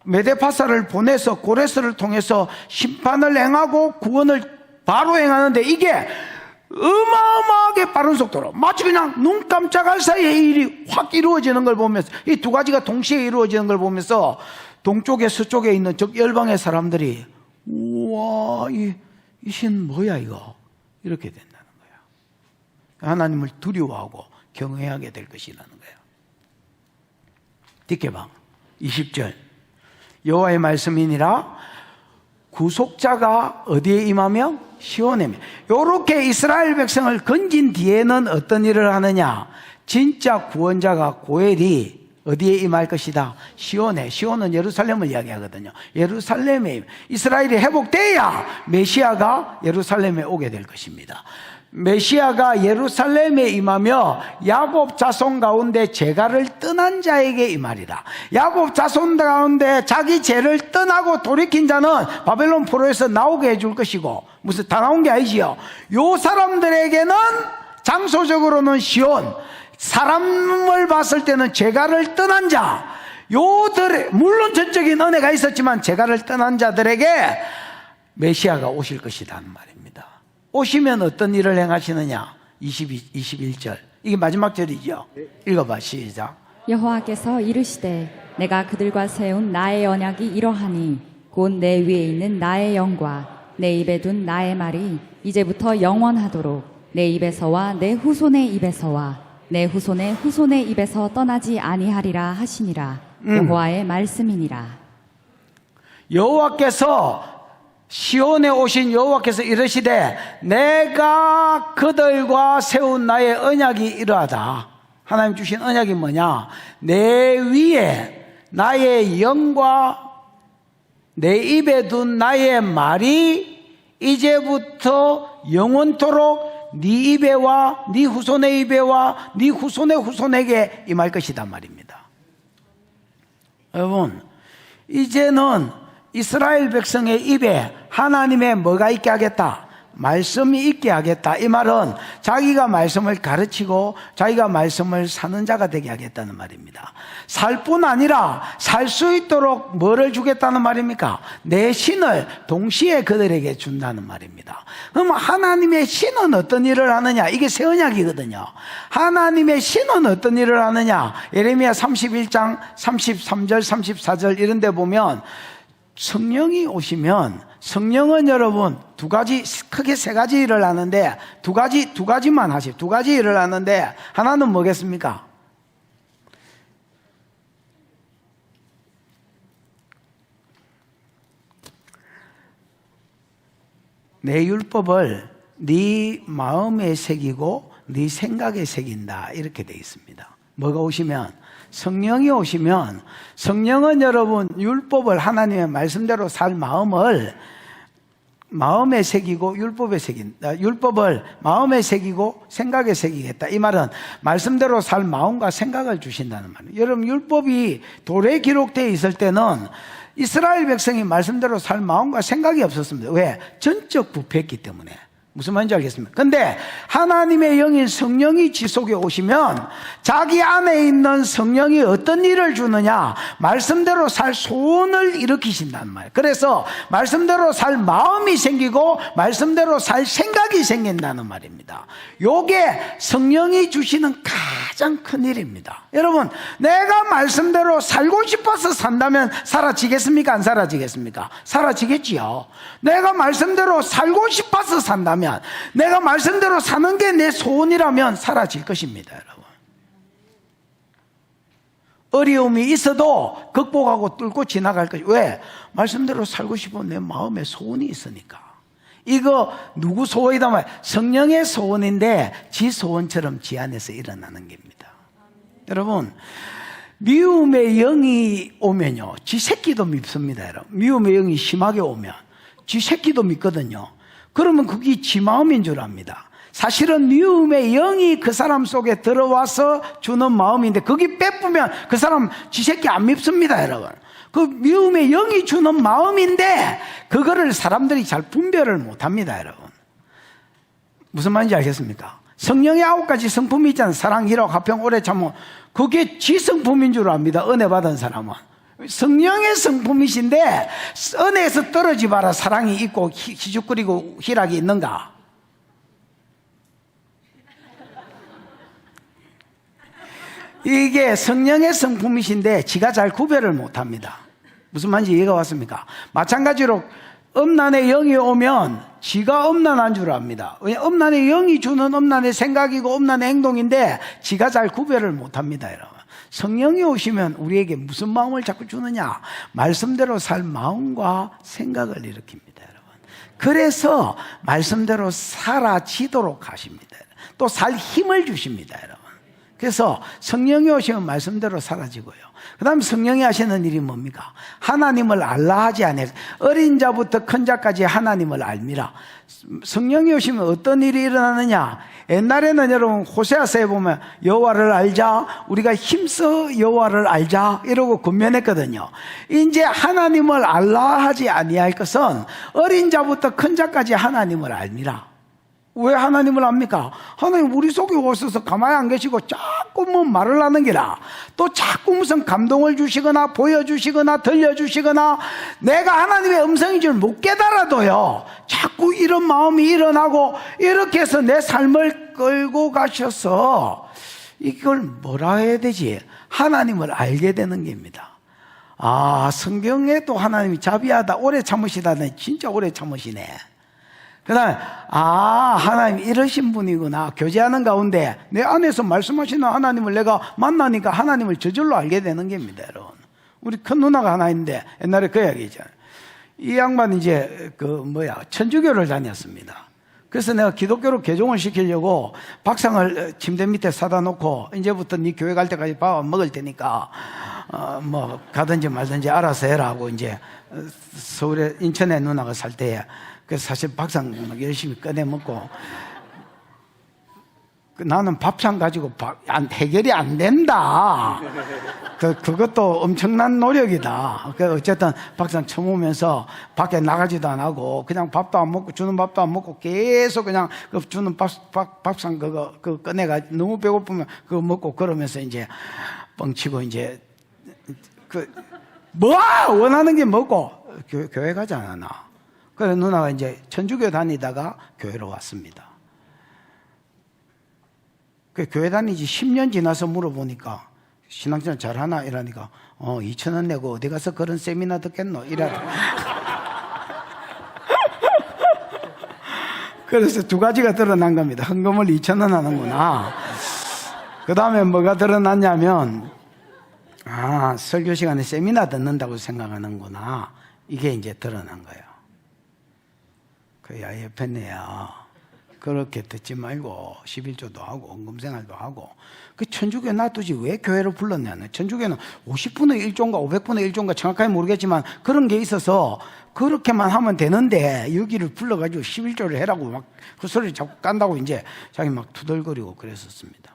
메데파사를 보내서 고레스를 통해서 심판을 행하고 구원을 바로 행하는데, 이게 어마어마하게 빠른 속도로 마치 그냥 눈 깜짝할 사이에 일이 확 이루어지는 걸 보면서, 이 두 가지가 동시에 이루어지는 걸 보면서 동쪽에 서쪽에 있는 적 열방의 사람들이 우와, 이 신 뭐야 이거, 이렇게 된다는 거야. 하나님을 두려워하고 경외하게 될 것이라는 거예요. 뒷개방 20절 여호와의 말씀이니라 구속자가 어디에 임하며 시온에 임하며. 요렇게 이스라엘 백성을 건진 뒤에는 어떤 일을 하느냐, 진짜 구원자가 고엘이 어디에 임할 것이다? 시온에. 시온은 예루살렘을 이야기하거든요. 예루살렘에 이스라엘이 회복돼야 메시아가 예루살렘에 오게 될 것입니다. 메시아가 예루살렘에 임하며 야곱 자손 가운데 죄가를 떠난 자에게 임하리라. 야곱 자손 가운데 자기 죄를 떠나고 돌이킨 자는 바벨론 포로에서 나오게 해줄 것이고, 무슨 다 나온 게 아니지요. 요 사람들에게는 장소적으로는 시온, 사람을 봤을 때는 죄가를 떠난 자, 요들 물론 전적인 은혜가 있었지만 죄가를 떠난 자들에게 메시아가 오실 것이라는 말입니다. 오시면 어떤 일을 행하시느냐? 21절. 이게 마지막 절이죠. 읽어봐. 시작. 여호와께서 이르시되 내가 그들과 세운 나의 언약이 이러하니 곧 내 위에 있는 나의 영과 내 입에 둔 나의 말이 이제부터 영원하도록 내 입에서와 내 후손의 입에서와 내 후손의 후손의 입에서 떠나지 아니하리라 하시니라. 여호와의 말씀이니라. 여호와께서 시온에 오신 여호와께서 이르시되 내가 그들과 세운 나의 언약이 이러하다. 하나님 주신 언약이 뭐냐? 내 위에 나의 영과 내 입에 둔 나의 말이 이제부터 영원토록 네 입에와 네 후손의 입에와 네 후손의 후손에게 임할 것이다 말입니다. 여러분, 이제는 이스라엘 백성의 입에 하나님의 뭐가 있게 하겠다? 말씀이 있게 하겠다. 이 말은 자기가 말씀을 가르치고 자기가 말씀을 사는 자가 되게 하겠다는 말입니다. 살 뿐 아니라 살 수 있도록 뭐를 주겠다는 말입니까? 내 신을 동시에 그들에게 준다는 말입니다. 그럼 하나님의 신은 어떤 일을 하느냐? 이게 새 언약이거든요. 하나님의 신은 어떤 일을 하느냐? 예레미야 31장 33절 34절 이런 데 보면 성령이 오시면, 성령은 여러분 두 가지, 크게 세 가지 일을 하는데 두 가지만 하세요. 두 가지 일을 하는데 하나는 뭐겠습니까? 내 율법을 네 마음에 새기고 네 생각에 새긴다, 이렇게 되어 있습니다. 뭐가 오시면? 성령이 오시면, 성령은 여러분 율법을, 하나님의 말씀대로 살 마음을 마음에 새기고 율법에 새긴다. 율법을 마음에 새기고 생각에 새기겠다. 이 말은 말씀대로 살 마음과 생각을 주신다는 말이에요. 여러분, 율법이 돌에 기록되어 있을 때는 이스라엘 백성이 말씀대로 살 마음과 생각이 없었습니다. 왜? 전적 부패했기 때문에. 무슨 말인지 알겠습니까? 근데 하나님의 영인 성령이 지속에 오시면 자기 안에 있는 성령이 어떤 일을 주느냐? 말씀대로 살 소원을 일으키신단 말이에요. 그래서 말씀대로 살 마음이 생기고 말씀대로 살 생각이 생긴다는 말입니다. 요게 성령이 주시는 가장 큰 일입니다. 여러분, 내가 말씀대로 살고 싶어서 산다면 사라지겠습니까? 안 사라지겠습니까? 사라지겠지요. 내가 말씀대로 살고 싶어서 산다면, 내가 말씀대로 사는 게 내 소원이라면 사라질 것입니다, 여러분. 어려움이 있어도 극복하고 뚫고 지나갈 것이. 왜? 말씀대로 살고 싶은 내 마음에 소원이 있으니까. 이거 누구 소원이다 말? 성령의 소원인데 지 소원처럼 지 안에서 일어나는 겁니다. 여러분, 미움의 영이 오면요, 지 새끼도 밉습니다, 여러분. 미움의 영이 심하게 오면 지 새끼도 밉거든요. 그러면 그게 지 마음인 줄 압니다. 사실은 미움의 영이 그 사람 속에 들어와서 주는 마음인데, 거기 빼쁘면 그 사람 지 새끼 안 밉습니다, 여러분. 그 미움의 영이 주는 마음인데 그거를 사람들이 잘 분별을 못합니다, 여러분. 무슨 말인지 알겠습니까? 성령의 9가지 성품이 있잖아요. 사랑, 희락, 화평, 오래 참음. 그게 지 성품인 줄 압니다, 은혜 받은 사람은. 성령의 성품이신데 은혜에서 떨어지 마라. 사랑이 있고 희죽거리고 희락이 있는가? 이게 성령의 성품이신데 지가 잘 구별을 못합니다. 무슨 말인지 이해가 왔습니까? 마찬가지로 음란의 영이 오면 지가 엄난한 줄 압니다. 왜냐, 엄난의 영이 주는 엄난의 생각이고 엄난의 행동인데 지가 잘 구별을 못합니다, 여러분. 성령이 오시면 우리에게 무슨 마음을 자꾸 주느냐? 말씀대로 살 마음과 생각을 일으킵니다, 여러분. 그래서 말씀대로 살아지도록 하십니다. 또 살 힘을 주십니다, 여러분. 그래서 성령이 오시면 말씀대로 사라지고요. 그 다음 성령이 하시는 일이 뭡니까? 하나님을 알라 하지 않아요. 어린 자부터 큰 자까지 하나님을 알미라. 성령이 오시면 어떤 일이 일어나느냐? 옛날에는 여러분 호세아서에 보면 여호와를 알자, 우리가 힘써 여호와를 알자 이러고 권면했거든요. 이제 하나님을 알라 하지 아니할 것은 어린 자부터 큰 자까지 하나님을 알미라. 왜 하나님을 압니까? 하나님 우리 속에 오셔서 가만히 안 계시고 자꾸 뭐 말을 하는 게라, 또 자꾸 무슨 감동을 주시거나 보여주시거나 들려주시거나 내가 하나님의 음성인 줄 못 깨달아도요 자꾸 이런 마음이 일어나고 이렇게 해서 내 삶을 끌고 가셔서 이걸 뭐라 해야 되지? 하나님을 알게 되는 겁니다. 아, 성경에도 하나님이 자비하다 오래 참으시다네. 진짜 오래 참으시네. 그 다음에 하나님 이러신 분이구나. 교제하는 가운데 내 안에서 말씀하시는 하나님을 내가 만나니까 하나님을 저절로 알게 되는 겁니다, 여러분. 우리 큰 누나가 하나 있는데 옛날에 그 이야기 있잖아요. 이 양반이 이제 천주교를 다녔습니다. 그래서 내가 기독교로 개종을 시키려고 박상을 침대 밑에 사다 놓고 이제부터 네 교회 갈 때까지 밥 먹을 테니까 뭐 가든지 말든지 알아서 해라 하고 이제 서울에 인천에 누나가 살 때에 그래서 사실 밥상 막 열심히 꺼내 먹고 나는 밥상 가지고 해결이 안 된다. 그것도 엄청난 노력이다. 어쨌든 밥상 처먹으면서 밖에 나가지도 안 하고 그냥 밥도 안 먹고 주는 밥도 안 먹고 계속 그냥 그 주는 밥상 그거 꺼내가 너무 배고프면 그거 먹고 그러면서 이제 뻥치고 이제 원하는 게 먹고 교회 가지 않았나. 그래서 누나가 이제 천주교 다니다가 교회로 왔습니다. 그 교회 다니지 10년 지나서 물어보니까 신앙생활 잘하나? 이러니까 2,000원 내고 어디 가서 그런 세미나 듣겠노? 이러다. 그래서 두 가지가 드러난 겁니다. 헌금을 2,000원 하는구나. 그 다음에 뭐가 드러났냐면 설교 시간에 세미나 듣는다고 생각하는구나. 이게 이제 드러난 거예요. 야, 옆에 내야 그렇게 듣지 말고 11조도 하고 헌금생활도 하고 그 천주교 놔두지 왜 교회로 불렀냐는. 천주교는 50분의 1조인가 500분의 1조인가 정확하게 모르겠지만 그런 게 있어서 그렇게만 하면 되는데 여기를 불러가지고 11조를 해라고 막 그 소리를 자꾸 깐다고 이제 자기 막 투덜거리고 그랬었습니다.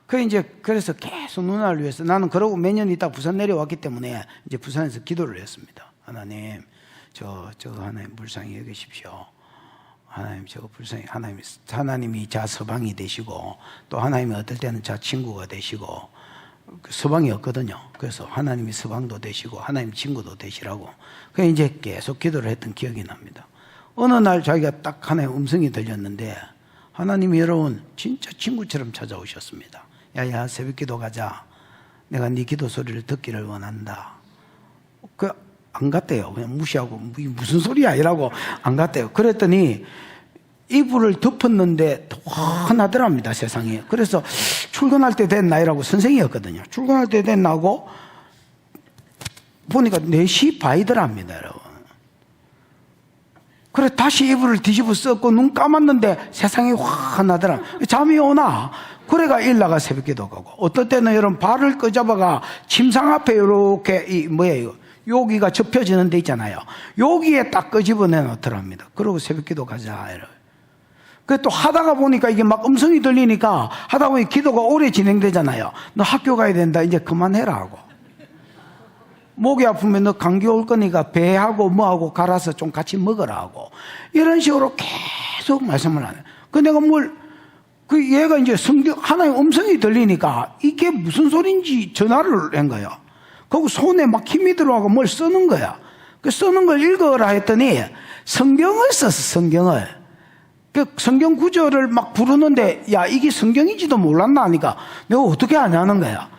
그래서 계속 누나를 위해서 나는 그러고 몇 년 있다 부산 내려왔기 때문에 이제 부산에서 기도를 했습니다. 하나님 저 하나님 불쌍히 여기십시오. 하나님 저거 불쌍히 하나님이 자 서방이 되시고 또 하나님이 어떨 때는 자 친구가 되시고 서방이었거든요. 그래서 하나님이 서방도 되시고 하나님 친구도 되시라고 그래서 이제 계속 기도를 했던 기억이 납니다. 어느 날 자기가 딱 하나의 음성이 들렸는데 하나님이 여러분 진짜 친구처럼 찾아오셨습니다. 야야 새벽기도 가자. 내가 네 기도 소리를 듣기를 원한다. 안 갔대요. 그냥 무시하고 무슨 소리야 이라고 안 갔대요. 그랬더니 이불을 덮었는데 환하더랍니다, 세상에. 그래서 출근할 때 됐나 이라고 선생이었거든요. 출근할 때 됐나고 보니까 4시 반이더랍니다, 여러분. 그래 다시 이불을 뒤집어 썼고 눈 감았는데 세상이 환하더라. 잠이 오나? 그래가 일나가 새벽기도 가고 어떨 때는 여러분 발을 끄잡아가 침상 앞에 이렇게 여기가 접혀지는 데 있잖아요. 여기에 딱 끄집어내 놓더랍니다. 그러고 새벽기도 가자. 그 또 하다가 보니까 이게 막 음성이 들리니까 하다 보니 기도가 오래 진행되잖아요. 너 학교 가야 된다. 이제 그만해라 하고. 목이 아프면 너 감기 올 거니까 배하고 뭐하고 갈아서 좀 같이 먹으라 하고. 이런 식으로 계속 말씀을 하네. 내가 얘가 이제 하나의 음성이 들리니까 이게 무슨 소린지 전화를 한 거예요. 그리고 손에 막 힘이 들어가고 뭘 쓰는 거야. 그 쓰는 걸 읽어라 했더니 성경을 썼어, 성경을. 그 성경 구절을 막 부르는데 야, 이게 성경인지도 몰랐나 하니까 내가 어떻게 아냐는 거야.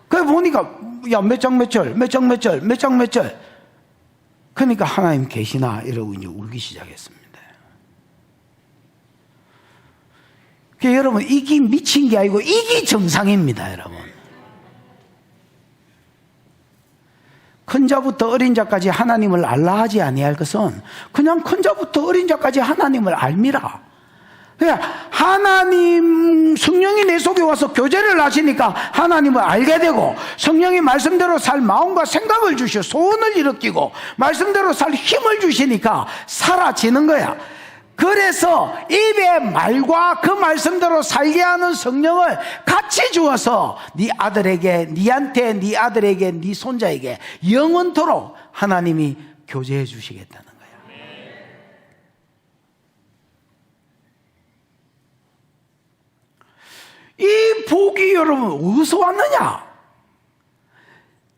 그래 보니까 야, 몇 장 몇 절, 몇 장 몇 절, 몇 장 몇 절. 그러니까 하나님 계시나 이러고 이제 울기 시작했습니다. 그러니까 여러분, 이기 미친 게 아니고 이기 정상입니다, 여러분. 큰 자부터 어린 자까지 하나님을 알라 하지 아니할 것은 그냥 큰 자부터 어린 자까지 하나님을 알미라. 그냥 하나님 성령이 내 속에 와서 교제를 하시니까 하나님을 알게 되고, 성령이 말씀대로 살 마음과 생각을 주셔 소원을 일으키고 말씀대로 살 힘을 주시니까 사라지는 거야. 그래서 입의 말과 그 말씀대로 살게 하는 성령을 같이 주어서 네 아들에게, 네한테, 네 아들에게, 네 손자에게 영원토록 하나님이 교제해 주시겠다는 거야. 이 복이 여러분 어디서 왔느냐?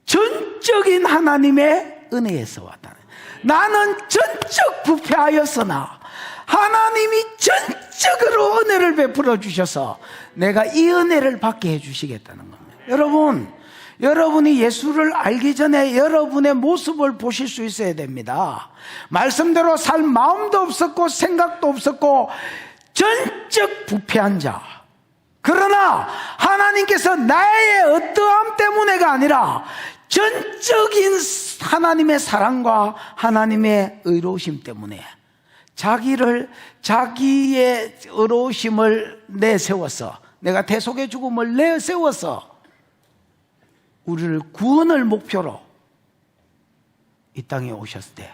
전적인 하나님의 은혜에서 왔다는 거야. 나는 전적 부패하였으나 하나님이 전적으로 은혜를 베풀어 주셔서 내가 이 은혜를 받게 해주시겠다는 겁니다. 여러분, 여러분이 예수를 알기 전에 여러분의 모습을 보실 수 있어야 됩니다. 말씀대로 살 마음도 없었고 생각도 없었고 전적 부패한 자. 그러나 하나님께서 나의 어떠함 때문에가 아니라 전적인 하나님의 사랑과 하나님의 의로우심 때문에 자기의 의로우심을 내세워서, 내가 대속의 죽음을 내세워서 우리를 구원을 목표로 이 땅에 오셨을 때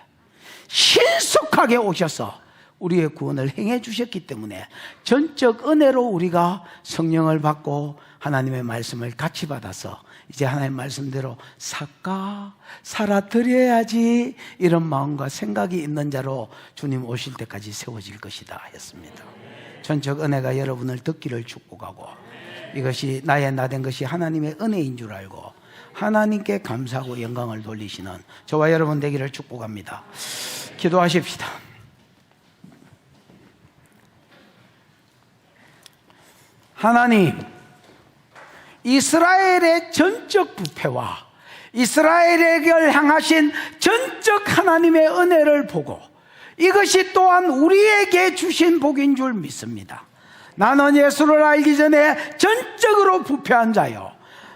신속하게 오셔서 우리의 구원을 행해 주셨기 때문에 전적 은혜로 우리가 성령을 받고 하나님의 말씀을 같이 받아서 이제 하나님의 말씀대로 살아드려야지, 이런 마음과 생각이 있는 자로 주님 오실 때까지 세워질 것이다 했습니다. 전적 은혜가 여러분을 듣기를 축복하고, 이것이 나의 나된 것이 하나님의 은혜인 줄 알고 하나님께 감사하고 영광을 돌리시는 저와 여러분 되기를 축복합니다. 기도하십시다. 하나님, 이스라엘의 전적 부패와 이스라엘에게 향하신 전적 하나님의 은혜를 보고 이것이 또한 우리에게 주신 복인 줄 믿습니다. 나는 예수를 알기 전에 전적으로 부패한 자요,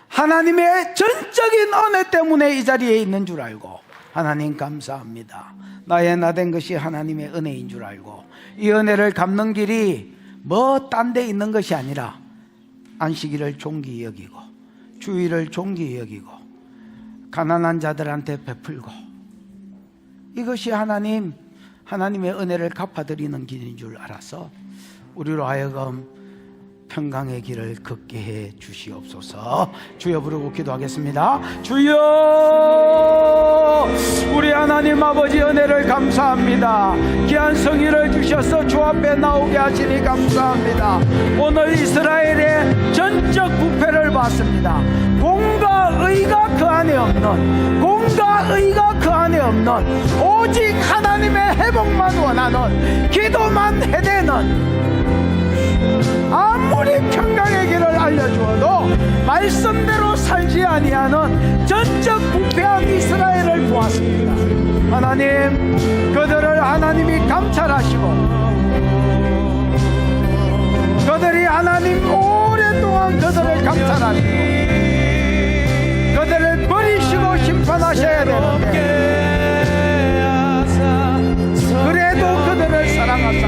하나님의 전적인 은혜 때문에 이 자리에 있는 줄 알고 하나님 감사합니다. 나의 나된 것이 하나님의 은혜인 줄 알고 이 은혜를 갚는 길이 뭐 딴 데 있는 것이 아니라 안식일을 존귀히 여기고 주일을 존귀히 여기고 가난한 자들한테 베풀고, 이것이 하나님의 은혜를 갚아드리는 길인 줄 알아서 우리로 하여금 평강의 길을 걷게 해 주시옵소서. 주여 부르고 기도하겠습니다. 주여, 우리 하나님 아버지 은혜를 감사합니다. 귀한 성의를 주셔서 주 앞에 나오게 하시니 감사합니다. 오늘 이스라엘의 전적 부패를 봤습니다. 공과 의가 그 안에 없는, 공과 의가 그 안에 없는, 오직 하나님의 회복만 원하는, 기도만 해대는, 아무리 평강의 길을 알려주어도 말씀대로 살지 아니하는 전적 부패한 이스라엘을 보았습니다. 하나님, 그들을 하나님이 감찰하시고 그들이 하나님 오랫동안 그들을 감찰하시고 그들을 버리시고 심판하셔야 되는데 그래도 그들을 사랑하사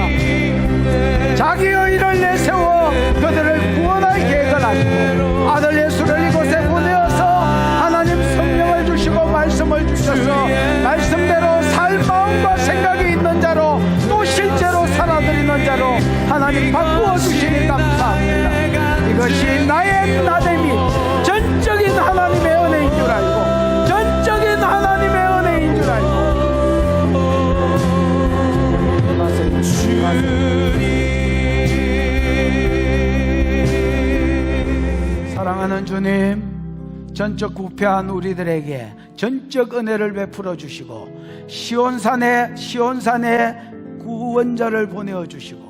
자기의 일을 내세워 그들을 구원할 계획을 하시고 아들 예수를 이곳에 보내어서 하나님 성령을 주시고 말씀을 주셔서 말씀대로 살 마음과 생각이 있는 자로 또 실제로 살아드리는 자로 하나님 바꾸어 주시니 감사합니다. 이것이 나의 나됨이 전적인 하나님의 은혜인 줄 알고 전적인 하나님의 은혜인 줄 알고 사랑하는 주님, 전적 부패한 우리들에게 전적 은혜를 베풀어 주시고 시온산에 구원자를 보내어 주시고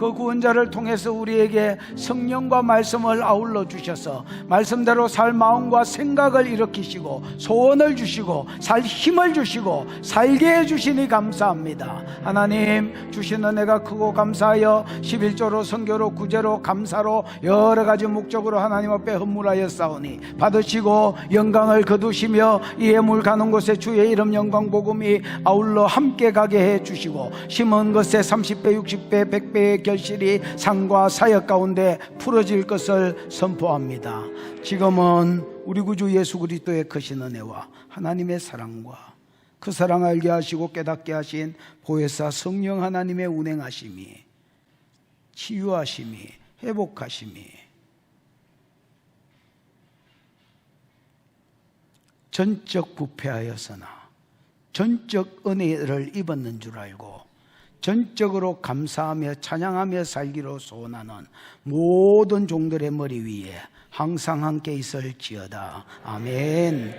그 구원자를 통해서 우리에게 성령과 말씀을 아울러 주셔서 말씀대로 살 마음과 생각을 일으키시고 소원을 주시고 살 힘을 주시고 살게 해주시니 감사합니다. 하나님 주신 은혜가 크고 감사하여 11조로 선교로 구제로 감사로 여러 가지 목적으로 하나님 앞에 헌물하여 싸우니 받으시고 영광을 거두시며 이 예물 가는 곳에 주의 이름 영광 복음이 아울러 함께 가게 해 주시고 심은 것에 30배 60배 100배의 결실이 상과 사역 가운데 풀어질 것을 선포합니다. 지금은 우리 구주 예수 그리스도의 크신 은혜와 하나님의 사랑과 그 사랑 알게 하시고 깨닫게 하신 보혜사 성령 하나님의 운행하심이 치유하심이 회복하심이 전적 부패하였으나 전적 은혜를 입었는 줄 알고 전적으로 감사하며 찬양하며 살기로 소원하는 모든 종들의 머리 위에 항상 함께 있을지어다. 아멘.